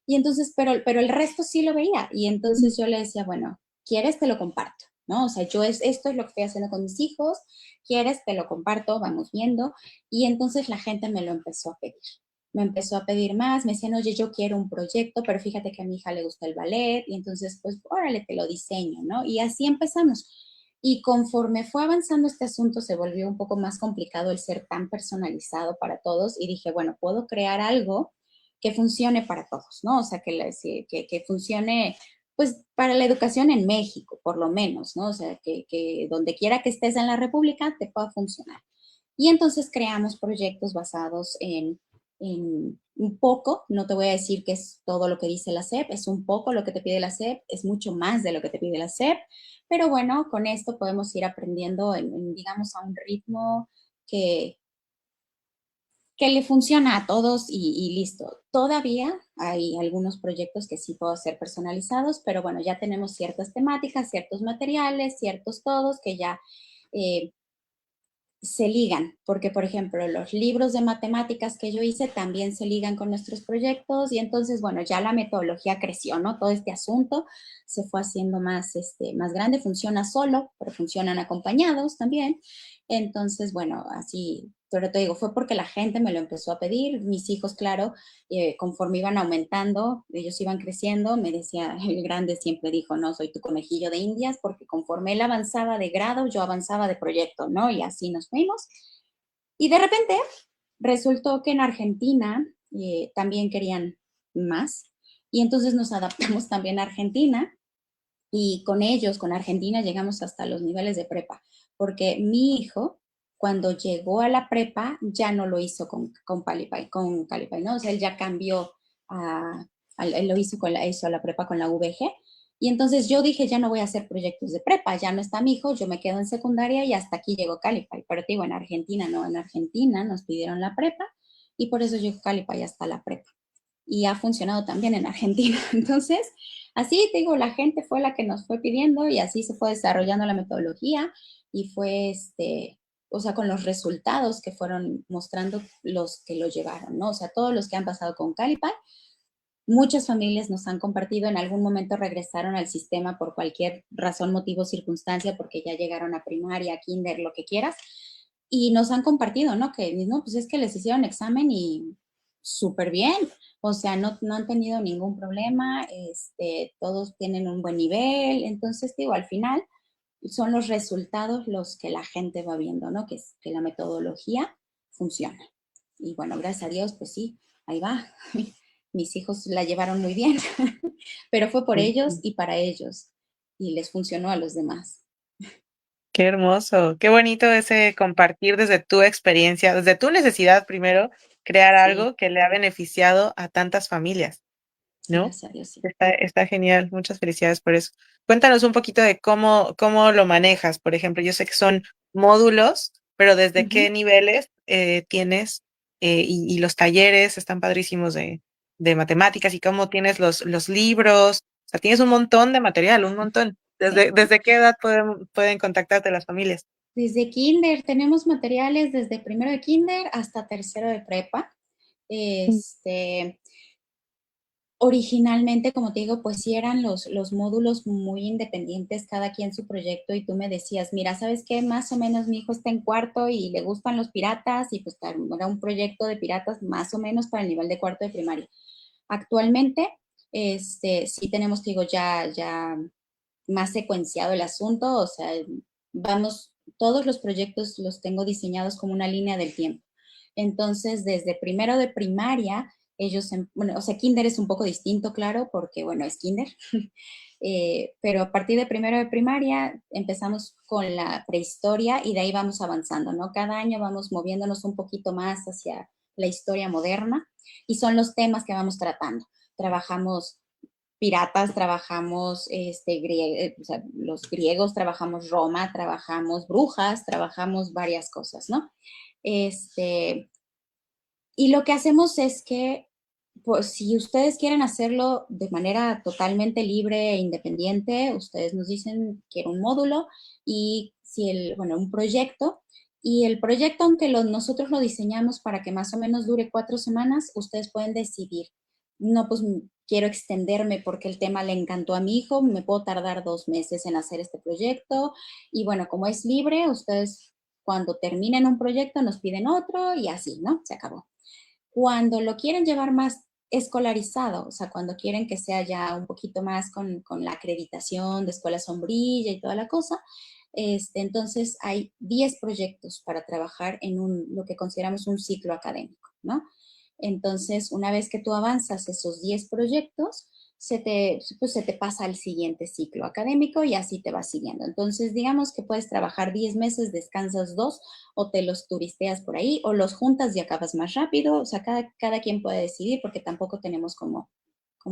C: Y entonces, pero el resto sí lo veía, y entonces yo le decía, bueno, ¿quieres? Te lo comparto, ¿no? O sea, esto es lo que estoy haciendo con mis hijos, ¿quieres? Te lo comparto, vamos viendo, y entonces la gente me lo empezó a pedir, me empezó a pedir más, me decían, oye, yo quiero un proyecto, pero fíjate que a mi hija le gusta el ballet, y entonces, pues, órale, te lo diseño, ¿no? Y así empezamos. Y conforme fue avanzando este asunto, se volvió un poco más complicado el ser tan personalizado para todos, y dije, bueno, puedo crear algo que funcione para todos, ¿no? O sea, que funcione pues para la educación en México, por lo menos, ¿no? O sea, que donde quiera que estés en la República te pueda funcionar. Y entonces creamos proyectos basados en un poco, no te voy a decir que es todo lo que dice la SEP, es un poco lo que te pide la SEP, es mucho más de lo que te pide la SEP, pero bueno, con esto podemos ir aprendiendo, digamos, a un ritmo que, que le funciona a todos y listo. Todavía hay algunos proyectos que sí puedo hacer personalizados, pero bueno, ya tenemos ciertas temáticas, ciertos materiales, ciertos todos que ya eh, se ligan, porque por ejemplo los libros de matemáticas que yo hice también se ligan con nuestros proyectos y entonces, bueno, ya la metodología creció, ¿no? Todo este asunto se fue haciendo más, más grande, funciona solo, pero funcionan acompañados también. Entonces, bueno, así, pero te digo, fue porque la gente me lo empezó a pedir, mis hijos, claro, conforme iban aumentando, ellos iban creciendo, me decía, el grande siempre dijo, no, soy tu conejillo de indias, porque conforme él avanzaba de grado, yo avanzaba de proyecto, ¿no? Y así nos fuimos. Y de repente resultó que en Argentina también querían más, y entonces nos adaptamos también a Argentina, y con ellos, con Argentina, llegamos hasta los niveles de prepa, porque mi hijo, cuando llegó a la prepa, ya no lo hizo con Calipay, ¿no? O sea, él ya cambió él lo hizo hizo la prepa con la VG. Y entonces yo dije, ya no voy a hacer proyectos de prepa, ya no está mi hijo, yo me quedo en secundaria y hasta aquí llegó Calipay. Pero te digo, en Argentina no, en Argentina nos pidieron la prepa y por eso llegó Calipay hasta la prepa y ha funcionado también en Argentina. Entonces, así te digo, la gente fue la que nos fue pidiendo y así se fue desarrollando la metodología y fue o sea, con los resultados que fueron mostrando los que lo llevaron, ¿no? O sea, todos los que han pasado con Calipay, muchas familias nos han compartido, en algún momento regresaron al sistema por cualquier razón, motivo, circunstancia, porque ya llegaron a primaria, kinder, lo que quieras, y nos han compartido, ¿no? Que, no, pues es que les hicieron examen y súper bien, o sea, no han tenido ningún problema, todos tienen un buen nivel, entonces, digo, al final son los resultados los que la gente va viendo, ¿no? Que la metodología funciona. Y bueno, gracias a Dios, pues sí, ahí va. Mis hijos la llevaron muy bien, pero fue por ellos y para ellos, y les funcionó a los demás.
B: Qué hermoso, qué bonito ese compartir desde tu experiencia, desde tu necesidad primero, crear
C: Sí,
B: algo que le ha beneficiado a tantas familias, ¿no?
C: gracias a Dios, sí.
B: Está genial, muchas felicidades por eso. Cuéntanos un poquito de cómo lo manejas. Por ejemplo, yo sé que son módulos, pero ¿desde qué
C: Ujú.
B: niveles tienes? Y los talleres están padrísimos de matemáticas y cómo tienes los libros. O sea, tienes un montón de material, un montón.
C: Sí.
B: ¿Desde qué edad pueden contactarte las familias?
C: Desde kinder, tenemos materiales desde primero de kinder hasta tercero de prepa. Este, Originalmente, como te digo, pues sí eran los módulos muy independientes, cada quien su proyecto, y tú me decías, mira, ¿sabes qué? Más o menos mi hijo está en cuarto y le gustan los piratas, y pues era un proyecto de piratas más o menos para el nivel de cuarto de primaria. Actualmente, sí tenemos, te digo, ya más secuenciado el asunto, o sea, vamos, todos los proyectos los tengo diseñados como una línea del tiempo. Entonces, desde primero de primaria, ellos, bueno, o sea, kinder es un poco distinto, claro, porque, bueno, es kinder, pero a partir de primero de primaria empezamos con la prehistoria y de ahí vamos avanzando, ¿no? Cada año vamos moviéndonos un poquito más hacia la historia moderna y son los temas que vamos tratando. Trabajamos piratas, trabajamos o sea, los griegos, trabajamos Roma, trabajamos brujas, trabajamos varias cosas, ¿no? Y lo que hacemos es que, pues, si ustedes quieren hacerlo de manera totalmente libre e independiente, ustedes nos dicen, quiero un módulo y si bueno, un proyecto. Y el proyecto, aunque nosotros lo diseñamos para que más o menos dure 4 semanas, ustedes pueden decidir, no, pues quiero extenderme porque el tema le encantó a mi hijo, me puedo tardar 2 meses en hacer este proyecto. Y bueno, como es libre, ustedes cuando terminen un proyecto nos piden otro y así, ¿no? Se acabó. Cuando lo quieren llevar más escolarizado, o sea, cuando quieren que sea ya un poquito más con la acreditación de escuela sombrilla y toda la cosa, entonces hay 10 proyectos para trabajar en lo que consideramos un ciclo académico, ¿no? Entonces, una vez que tú avanzas esos 10 proyectos, pues se te pasa al siguiente ciclo académico y así te vas siguiendo. Entonces, digamos que puedes trabajar 10 meses, descansas 2 o te los turisteas por ahí o los juntas y acabas más rápido. O sea, cada quien puede decidir porque tampoco tenemos como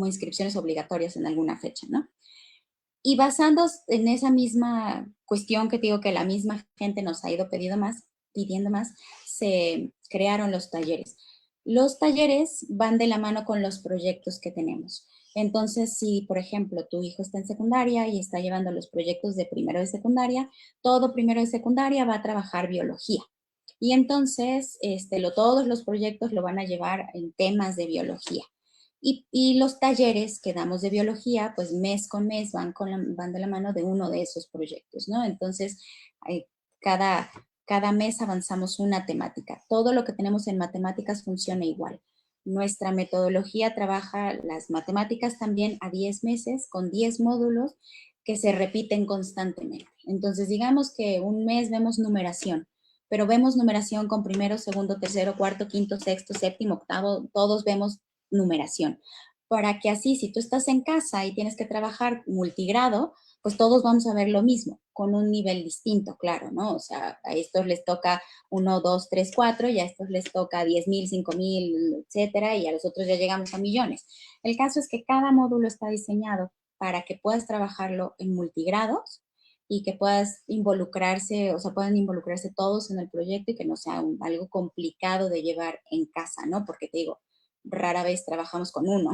C: inscripciones obligatorias en alguna fecha, ¿no? Y basándose en esa misma cuestión que te digo que la misma gente nos ha ido pidiendo más, se crearon los talleres. Los talleres van de la mano con los proyectos que tenemos. Entonces, si, por ejemplo, tu hijo está en secundaria y está llevando los proyectos de primero de secundaria, todo primero de secundaria va a trabajar biología. Y entonces, todos los proyectos lo van a llevar en temas de biología. Y los talleres que damos de biología, pues mes con mes van de la mano de uno de esos proyectos, ¿no? Entonces, eh, cada, cada mes avanzamos una temática. Todo lo que tenemos en matemáticas funciona igual. Nuestra metodología trabaja las matemáticas también a 10 meses con 10 módulos que se repiten constantemente. Entonces, digamos que un mes vemos numeración, pero vemos numeración con primero, segundo, tercero, cuarto, quinto, sexto, séptimo, octavo, todos vemos numeración, para que así, si tú estás en casa y tienes que trabajar multigrado, pues todos vamos a ver lo mismo, con un nivel distinto, claro, ¿no? O sea, a estos les toca 1, 2, 3, 4, y a estos les toca 10,000, 5,000, etcétera, y a los otros ya llegamos a millones. El caso es que cada módulo está diseñado para que puedas trabajarlo en multigrados y que puedas involucrarse, o sea, puedan involucrarse todos en el proyecto y que no sea algo complicado de llevar en casa, ¿no? Porque te digo, rara vez trabajamos con uno.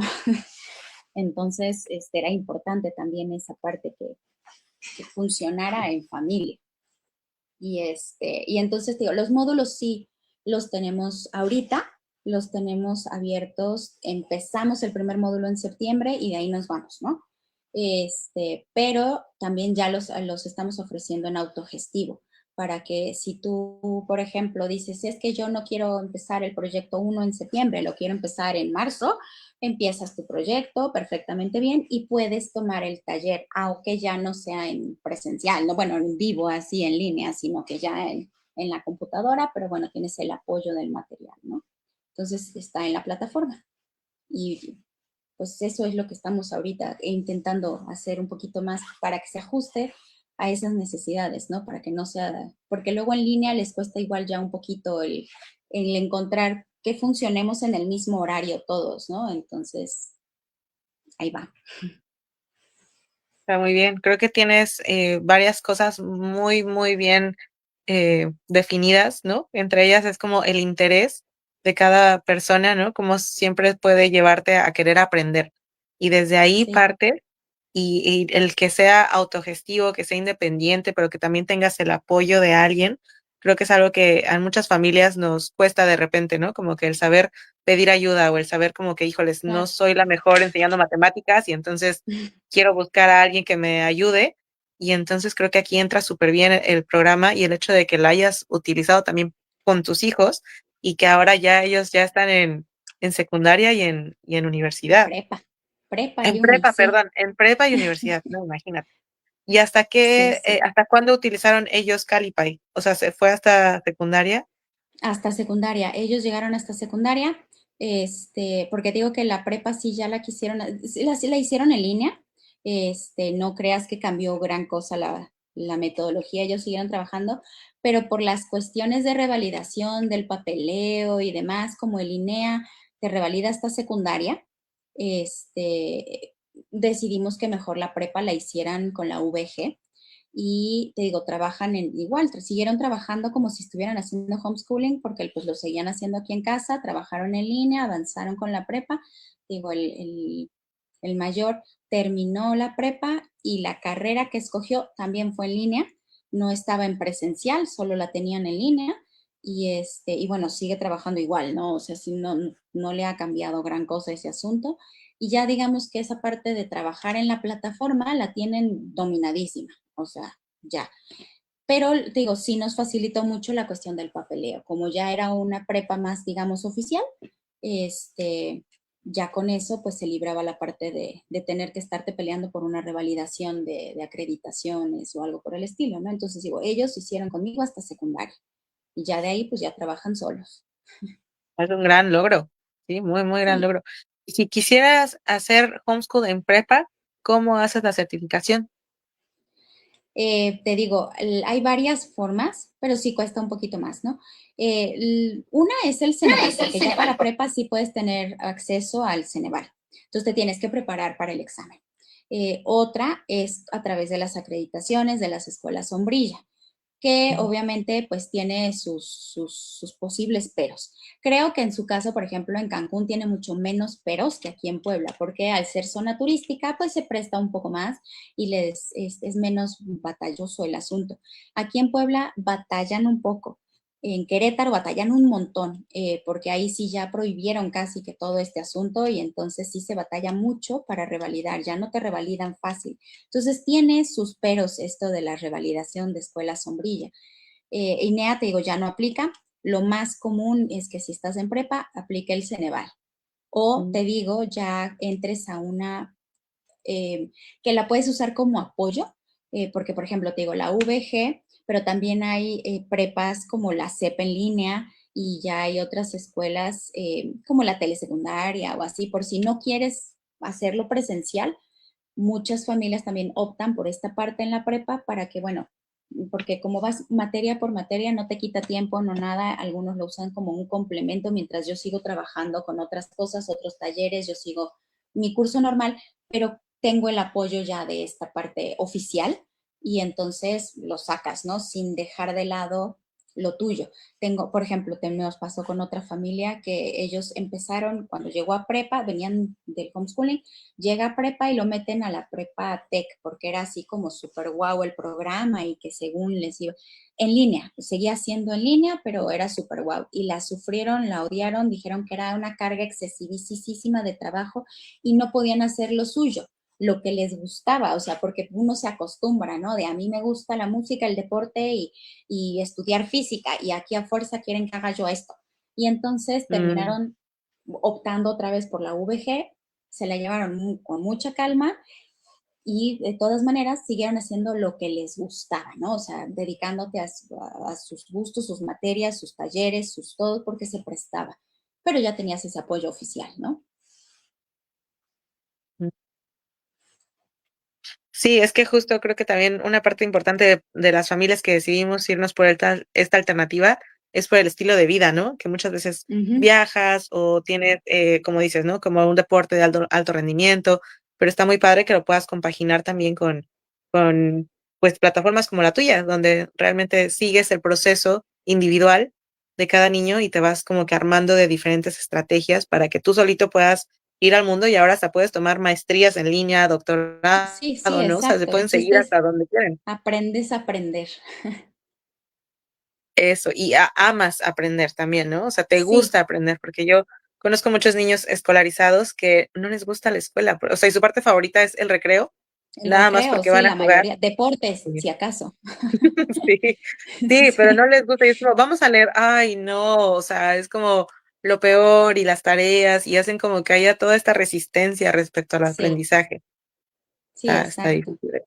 C: Entonces, era importante también esa parte que funcionara en familia. Y entonces, digo, los módulos sí los tenemos ahorita, los tenemos abiertos, empezamos el primer módulo en septiembre y de ahí nos vamos, ¿no? Pero también ya los estamos ofreciendo en autogestivo, para que si tú, por ejemplo, dices, es que yo no quiero empezar el proyecto 1 en septiembre, lo quiero empezar en marzo, empiezas tu proyecto perfectamente bien y puedes tomar el taller, aunque ya no sea en presencial, no, bueno, en vivo, así en línea, sino que ya en la computadora, pero bueno, tienes el apoyo del material, ¿no? Entonces está en la plataforma. Y pues eso es lo que estamos ahorita intentando hacer un poquito más para que se ajuste a esas necesidades, ¿no? Para que no sea, porque luego en línea les cuesta igual ya un poquito el encontrar que funcionemos en el mismo horario todos, ¿no? Entonces, ahí va.
B: Está muy bien. Creo que tienes varias cosas muy, muy bien definidas, ¿no? Entre ellas es como el interés de cada persona, ¿no? Como siempre puede llevarte a querer aprender. Y desde ahí
C: Sí,
B: parte y el que sea autogestivo, que sea independiente, pero que también tengas el apoyo de alguien, creo que es algo que a muchas familias nos cuesta de repente, ¿no? Como que el saber pedir ayuda o el saber como que, híjoles, no
C: claro.
B: soy la mejor enseñando matemáticas y entonces quiero buscar a alguien que me ayude. Y entonces creo que aquí entra súper bien el programa y el hecho de que lo hayas utilizado también con tus hijos y que ahora ya ellos ya están en secundaria y en
C: En
B: universidad.
C: prepa
B: En
C: y uni,
B: prepa,
C: sí,
B: perdón, en prepa y universidad, no, imagínate. ¿Y
C: sí, sí.
B: hasta cuándo utilizaron ellos Calipay? O sea, ¿se fue hasta secundaria?
C: Hasta secundaria. Ellos llegaron hasta secundaria, porque digo que la prepa sí ya la quisieron, sí la hicieron en línea. No creas que cambió gran cosa la metodología, ellos siguieron trabajando, pero por las cuestiones de revalidación del papeleo y demás, como el INEA te revalida hasta secundaria, decidimos que mejor la prepa la hicieran con la VG y te digo, trabajan igual, siguieron trabajando como si estuvieran haciendo homeschooling porque pues lo seguían haciendo aquí en casa, trabajaron en línea, avanzaron con la prepa. Digo, el mayor terminó la prepa y la carrera que escogió también fue en línea, no estaba en presencial, solo la tenían en línea y bueno, sigue trabajando igual, ¿no? O sea, si no le ha cambiado gran cosa ese asunto. Y ya digamos que esa parte de trabajar en la plataforma la tienen dominadísima, o sea, ya. Pero digo, sí nos facilitó mucho la cuestión del papeleo. Como ya era una prepa más, digamos, oficial, ya con eso pues se libraba la parte de tener que estarte peleando por una revalidación de acreditaciones o algo por el estilo, ¿no? Entonces digo, ellos hicieron conmigo hasta secundaria y ya de ahí pues ya trabajan solos.
B: Es un gran logro, sí, muy, muy gran
C: Sí,
B: logro. Si quisieras hacer homeschool en prepa, ¿cómo haces la certificación?
C: Te digo, hay varias formas, pero sí cuesta un poquito más, ¿no? Una es el Ceneval, porque ya para prepa sí puedes tener acceso al Ceneval. Entonces te tienes que preparar para el examen. Otra es a través de las acreditaciones de las escuelas sombrilla, que obviamente pues tiene sus posibles peros. Creo que en su caso, por ejemplo, en Cancún tiene mucho menos peros que aquí en Puebla, porque al ser zona turística pues se presta un poco más y es menos batalloso el asunto. Aquí en Puebla batallan un poco. En Querétaro batallan un montón, porque ahí sí ya prohibieron casi que todo este asunto y entonces sí se batalla mucho para revalidar, ya no te revalidan fácil. Entonces tiene sus peros esto de la revalidación de escuela sombrilla. INEA, te digo, ya no aplica. Lo más común es que si estás en prepa, aplique el Ceneval. O te digo, ya entres a una que la puedes usar como apoyo, porque por ejemplo, te digo, la VG, pero también hay prepas como la CEP en línea y ya hay otras escuelas como la telesecundaria o así, por si no quieres hacerlo presencial, muchas familias también optan por esta parte en la prepa para que, bueno, porque como vas materia por materia, no te quita tiempo, no nada, algunos lo usan como un complemento mientras yo sigo trabajando con otras cosas, otros talleres, yo sigo mi curso normal, pero tengo el apoyo ya de esta parte oficial y entonces lo sacas, ¿no? Sin dejar de lado lo tuyo. Tengo, por ejemplo, nos pasó con otra familia que ellos empezaron, cuando llegó a prepa, venían del homeschooling, llega a prepa y lo meten a la prepa tech, porque era así como súper guau el programa y que según les iba en línea, seguía siendo en línea, pero era súper guau. Y la sufrieron, la odiaron, dijeron que era una carga excesivísima de trabajo y no podían hacer lo suyo, lo que les gustaba, o sea, porque uno se acostumbra, ¿no? De a mí me gusta la música, el deporte y estudiar física, y aquí a fuerza quieren que haga yo esto. Y entonces
B: Mm,
C: terminaron optando otra vez por la VG, se la llevaron con mucha calma y de todas maneras siguieron haciendo lo que les gustaba, ¿no? O sea, dedicándote a sus gustos, sus materias, sus talleres, sus todo, porque se prestaba. Pero ya tenías ese apoyo oficial, ¿no?
B: mm. Sí, es que justo creo que también una parte importante de las familias que decidimos irnos por esta alternativa es por el estilo de vida, ¿no? Que muchas veces
C: Ujú.
B: viajas o tienes, como dices, ¿no? Como un deporte de alto rendimiento, pero está muy padre que lo puedas compaginar también con, pues, plataformas como la tuya, donde realmente sigues el proceso individual de cada niño y te vas como que armando de diferentes estrategias para que tú solito puedas ir al mundo y ahora hasta puedes tomar maestrías en línea, doctorado,
C: Sí, sí,
B: ¿no? O sea, se
C: exacto. El
B: pueden seguir
C: chiste es
B: hasta donde quieren.
C: aprendes a aprender.
B: Eso, y amas aprender también, ¿no? O sea, te
C: Sí,
B: gusta aprender, porque yo conozco muchos niños escolarizados que no les gusta la escuela, o sea, y su parte favorita es el recreo,
C: el
B: nada más
C: recreo,
B: porque
C: sí,
B: van a
C: la
B: jugar.
C: mayoría. Deportes, si acaso.
B: Sí, sí, pero no
C: Sí,
B: les gusta, y es como, vamos a leer, ay, no, o sea, es como lo peor y las tareas, y hacen como que haya toda esta resistencia respecto al
C: sí,
B: aprendizaje.
C: sí,
B: Está
C: exacto.
B: difícil.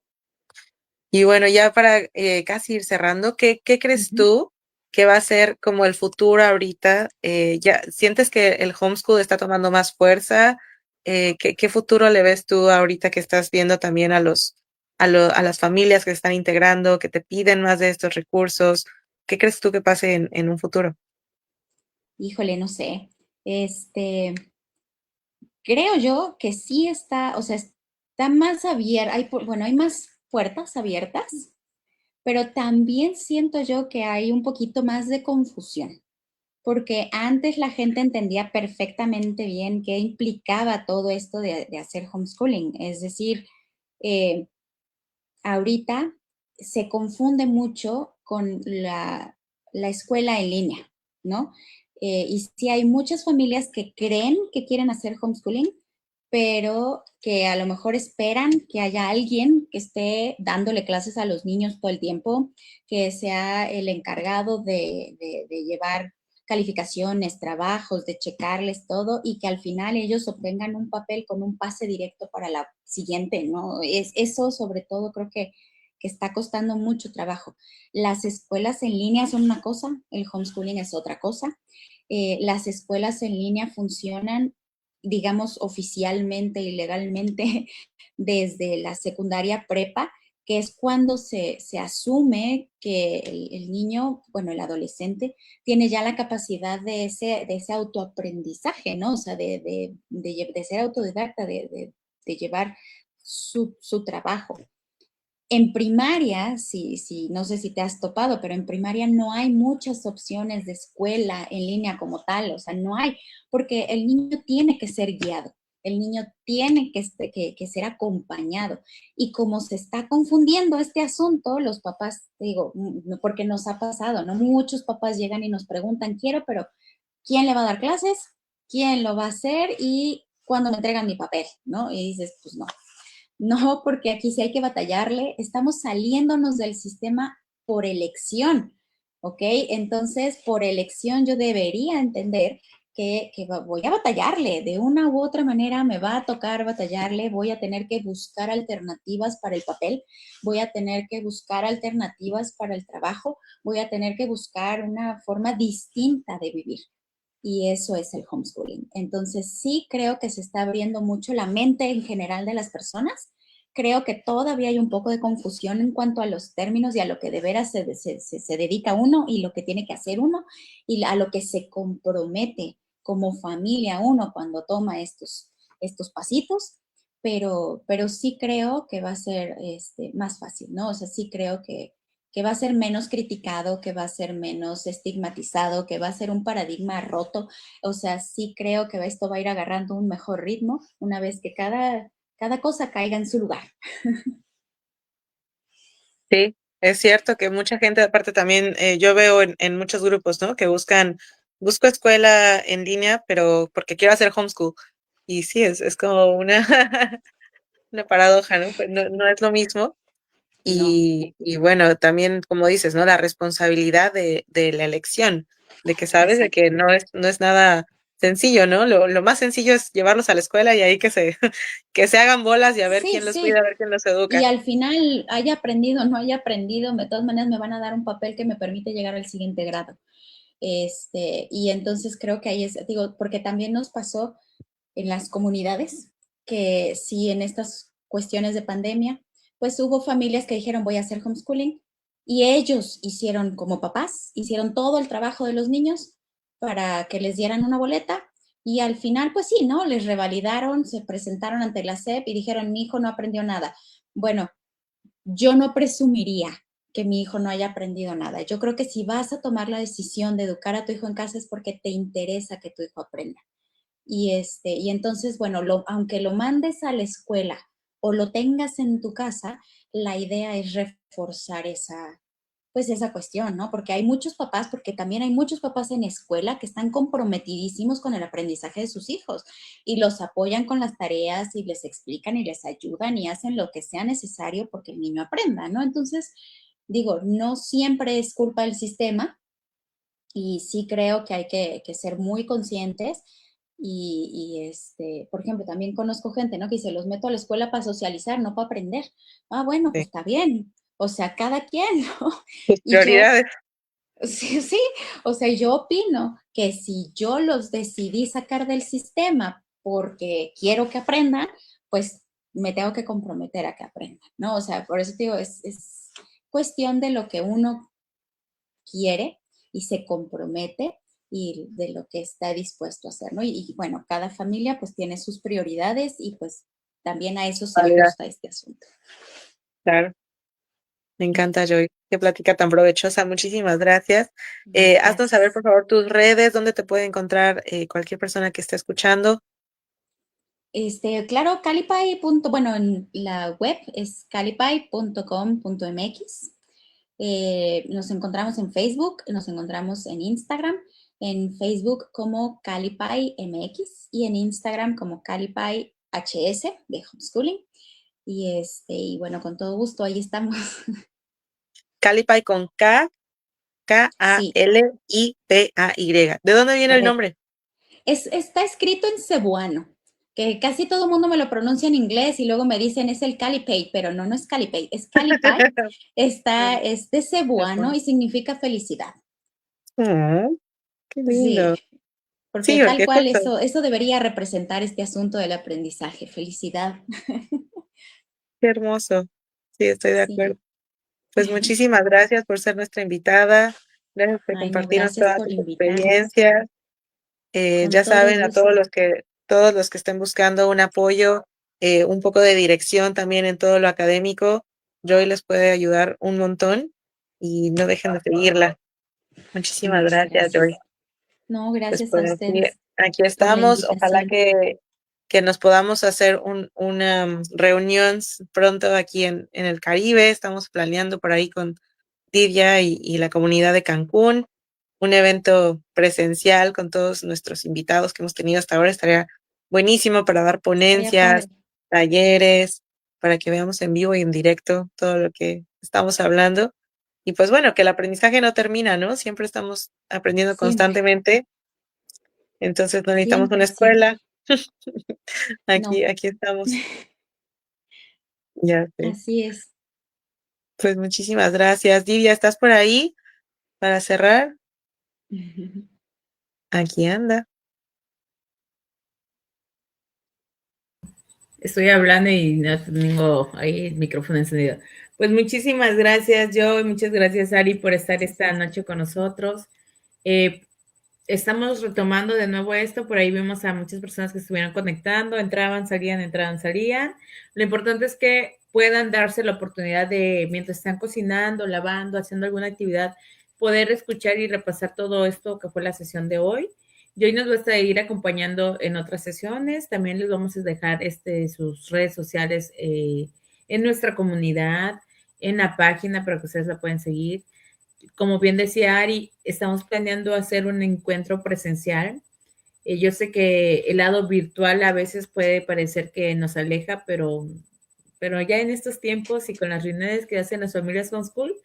B: Y bueno, ya para casi ir cerrando, ¿qué crees
C: Ujú.
B: tú que va a ser como el futuro ahorita? ¿Ya sientes que el homeschool está tomando más fuerza? ¿Qué futuro le ves tú ahorita que estás viendo también a las familias que se están integrando, que te piden más de estos recursos? ¿Qué crees tú que pase en un futuro?
C: Híjole, no sé. Este, creo yo que sí está, o sea, está más abierta, bueno, hay más puertas abiertas, pero también siento yo que hay un poquito más de confusión, porque antes la gente entendía perfectamente bien qué implicaba todo esto de hacer homeschooling. Es decir, eh, ahorita se confunde mucho con la escuela en línea, ¿no? Y sí hay muchas familias que creen que quieren hacer homeschooling, pero que a lo mejor esperan que haya alguien que esté dándole clases a los niños todo el tiempo, que sea el encargado de llevar calificaciones, trabajos, de checarles todo y que al final ellos obtengan un papel con un pase directo para la siguiente, ¿no? Eso sobre todo creo que está costando mucho trabajo. Las escuelas en línea son una cosa, el homeschooling es otra cosa. Las escuelas en línea funcionan digamos, oficialmente y legalmente desde la secundaria prepa, que es cuando se asume que el niño, bueno, el adolescente, tiene ya la capacidad de ese autoaprendizaje, ¿no? O sea, de ser autodidacta, de llevar su trabajo. En primaria, no sé si te has topado, pero en primaria no hay muchas opciones de escuela en línea como tal, o sea, no hay, porque el niño tiene que ser guiado, el niño tiene que ser acompañado. Y como se está confundiendo este asunto, los papás, digo, porque nos ha pasado, ¿no? Muchos papás llegan y nos preguntan, quiero, pero ¿quién le va a dar clases? ¿Quién lo va a hacer? ¿Y cuándo me entregan mi papel? ¿No? Y dices, pues no, no, porque aquí sí hay que batallarle. Estamos saliéndonos del sistema por elección, ¿ok? Entonces, por elección yo debería entender que voy a batallarle, de una u otra manera me va a tocar batallarle, voy a tener que buscar alternativas para el papel, voy a tener que buscar alternativas para el trabajo, voy a tener que buscar una forma distinta de vivir. Y eso es el homeschooling. Entonces, sí creo que se está abriendo mucho la mente en general de las personas. Creo que todavía hay un poco de confusión en cuanto a los términos y a lo que de veras se dedica uno y lo que tiene que hacer uno y a lo que se compromete como familia uno cuando toma estos pasitos, pero sí creo que va a ser más fácil, ¿no? O sea, sí creo que va a ser menos criticado, que va a ser menos estigmatizado, que va a ser un paradigma roto. O sea, sí creo que esto va a ir agarrando un mejor ritmo una vez que cada cosa caiga en su lugar.
B: Sí, es cierto que mucha gente, aparte también, yo veo en muchos grupos, ¿no? Que busco escuela en línea, pero porque quiero hacer homeschool. Y sí, es como una, una paradoja, ¿no? Pues no es lo mismo.
C: No,
B: Y bueno, también, como dices, ¿no? La responsabilidad de la elección, de que sabes de
C: exacto.
B: que no es nada sencillo, ¿no? Lo más sencillo es llevarlos a la escuela y ahí que se hagan bolas y a ver
C: Sí,
B: quién los cuida, a
C: sí.
B: ver quién los
C: Y
B: educa.
C: al final, haya aprendido o no haya aprendido, de todas maneras me van a dar un papel que me permite llegar al siguiente grado. Y entonces creo que ahí es, digo, porque también nos pasó en las comunidades, que sí en estas cuestiones de pandemia, pues hubo familias que dijeron voy a hacer homeschooling y ellos hicieron como papás, hicieron todo el trabajo de los niños para que les dieran una boleta y al final pues sí, ¿no? Les revalidaron, se presentaron ante la SEP y dijeron mi hijo no aprendió nada. Bueno, yo no presumiría que mi hijo no haya aprendido nada. Yo creo que si vas a tomar la decisión de educar a tu hijo en casa es porque te interesa que tu hijo aprenda. Y entonces, bueno, aunque lo mandes a la escuela o lo tengas en tu casa, la idea es reforzar pues esa cuestión, ¿no? Porque hay muchos papás, porque también hay muchos papás en escuela que están comprometidísimos con el aprendizaje de sus hijos y los apoyan con las tareas y les explican y les ayudan y hacen lo que sea necesario porque el niño aprenda, ¿no? Entonces, digo, no siempre es culpa del sistema, y sí creo que hay que ser muy conscientes por ejemplo, también conozco gente, ¿no? Que dice, los meto a la escuela para socializar, no para aprender. Ah, bueno, pues
B: Sí.
C: está bien. O sea, cada quien, ¿no?
B: Tus
C: Y yo,
B: prioridades.
C: sí, sí, o sea, yo opino que si yo los decidí sacar del sistema porque quiero que aprendan, pues me tengo que comprometer a que aprendan, ¿no? O sea, por eso te digo, es cuestión de lo que uno quiere y se compromete y de lo que está dispuesto a hacer, ¿no? Y bueno, cada familia pues tiene sus prioridades y pues también a eso se
B: Válida,
C: ajusta este asunto.
B: claro. Me encanta, Joy. Qué plática tan provechosa. Muchísimas gracias.
C: No,
B: Haznos saber,
C: gracias.
B: por favor, tus redes, dónde te puede encontrar cualquier persona que esté escuchando.
C: Claro, Calipay. Bueno, en la web es calipay.com.mx. Nos encontramos en Facebook, nos encontramos en Instagram, en Facebook como Calipay MX y en Instagram como Calipay HS de homeschooling. Y bueno, con todo gusto, ahí estamos.
B: Calipay con K,
C: Sí,
B: Kalipay. ¿De dónde viene el
C: correcto.
B: nombre?
C: Está escrito en cebuano, que casi todo el mundo me lo pronuncia en inglés y luego me dicen es el Calipay, pero no, no es Calipay, es Calipay. Es de cebuano y significa felicidad.
B: Ah, qué
C: Sí,
B: lindo.
C: Porque
B: Sí,
C: tal
B: porque
C: cual
B: justo,
C: eso debería representar este asunto del aprendizaje. Felicidad.
B: qué hermoso. Sí, estoy de acuerdo.
C: Sí.
B: Pues muchísimas gracias por ser nuestra invitada. Gracias por
C: Ay, no,
B: compartirnos
C: gracias
B: todas
C: por
B: tus
C: invitarnos.
B: experiencias.
C: Con
B: Ya
C: todo
B: saben, a
C: gusto.
B: todos los que estén buscando un apoyo, un poco de dirección también en todo lo académico, Joy les puede ayudar un montón y no dejen de seguirla. Muchísimas
C: Muchas
B: gracias, Joy.
C: gracias. No,
B: Pues
C: gracias
B: por
C: a ustedes
B: aquí
C: por la
B: estamos. Ojalá
C: invitación.
B: que nos podamos hacer una reunión pronto aquí en el Caribe. Estamos planeando por ahí con Divya y la comunidad de Cancún, un evento presencial con todos nuestros invitados que hemos tenido hasta ahora. Estaría buenísimo para dar
C: Estaría
B: ponencias,
C: padre.
B: talleres, para que veamos en vivo y en directo todo lo que estamos hablando. Y pues bueno, que el aprendizaje no termina, ¿no? Siempre estamos aprendiendo
C: Siempre,
B: constantemente, entonces no necesitamos una
C: siempre, siempre.
B: escuela.
C: No,
B: Aquí estamos. Ya sé.
C: así es.
B: Pues muchísimas gracias. Divya, ¿estás por ahí para cerrar? Aquí anda.
A: Estoy hablando y no tengo ahí el micrófono encendido. Pues muchísimas gracias, yo, y muchas gracias, Ari, por estar esta noche con nosotros. Eh, Estamos retomando de nuevo esto, por ahí vimos a muchas personas que estuvieron conectando, entraban, salían. Lo importante es que puedan darse la oportunidad de, mientras están cocinando, lavando, haciendo alguna actividad, poder escuchar y repasar todo esto que fue la sesión de hoy. Y hoy nos va a estar ir acompañando en otras sesiones. También les vamos a dejar sus redes sociales en nuestra comunidad, en la página para que ustedes la pueden seguir. Como bien decía Ari, estamos planeando hacer un encuentro presencial. Yo sé que el lado virtual a veces puede parecer que nos aleja, pero ya en estos tiempos y con las reuniones que hacen las familias con school,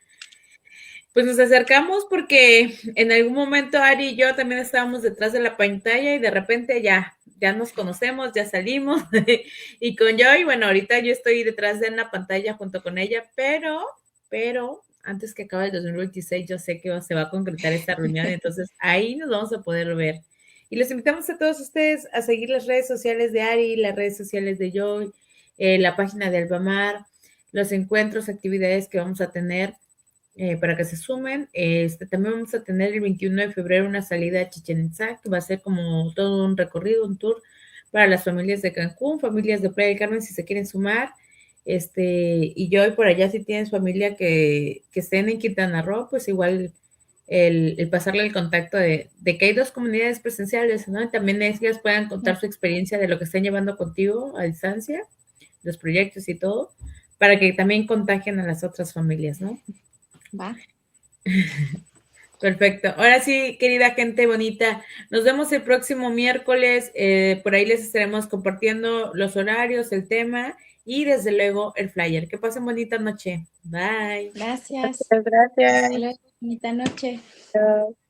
A: pues nos acercamos porque en algún momento Ari y yo también estábamos detrás de la pantalla y de repente ya nos conocemos, ya salimos. Y con Joy, bueno, ahorita yo estoy detrás de una pantalla junto con ella, pero antes que acabe el 2026 yo sé que se va a concretar esta reunión, entonces ahí nos vamos a poder ver. Y les invitamos a todos ustedes a seguir las redes sociales de Ari, las redes sociales de Joy, la página de Albamar, los encuentros, actividades que vamos a tener para que se sumen. También vamos a tener el 21 de febrero una salida a Chichén Itzá, que va a ser como todo un recorrido, un tour para las familias de Cancún, familias de Playa del Carmen, si se quieren sumar. Y yo por allá, si tienes familia que estén en Quintana Roo, pues igual el pasarle el contacto de que hay dos comunidades presenciales, ¿no? Y también ellas puedan contar su experiencia de lo que están llevando contigo a distancia, los proyectos y todo, para que también contagien a las otras familias, ¿no?
C: Va.
A: Perfecto. Ahora sí, querida gente bonita, nos vemos el próximo miércoles. Por ahí les estaremos compartiendo los horarios, el tema y desde luego el flyer. Que pasen bonita noche. Bye.
C: Gracias.
B: Muchas gracias.
C: Hasta luego. Bonita noche.
B: Chao.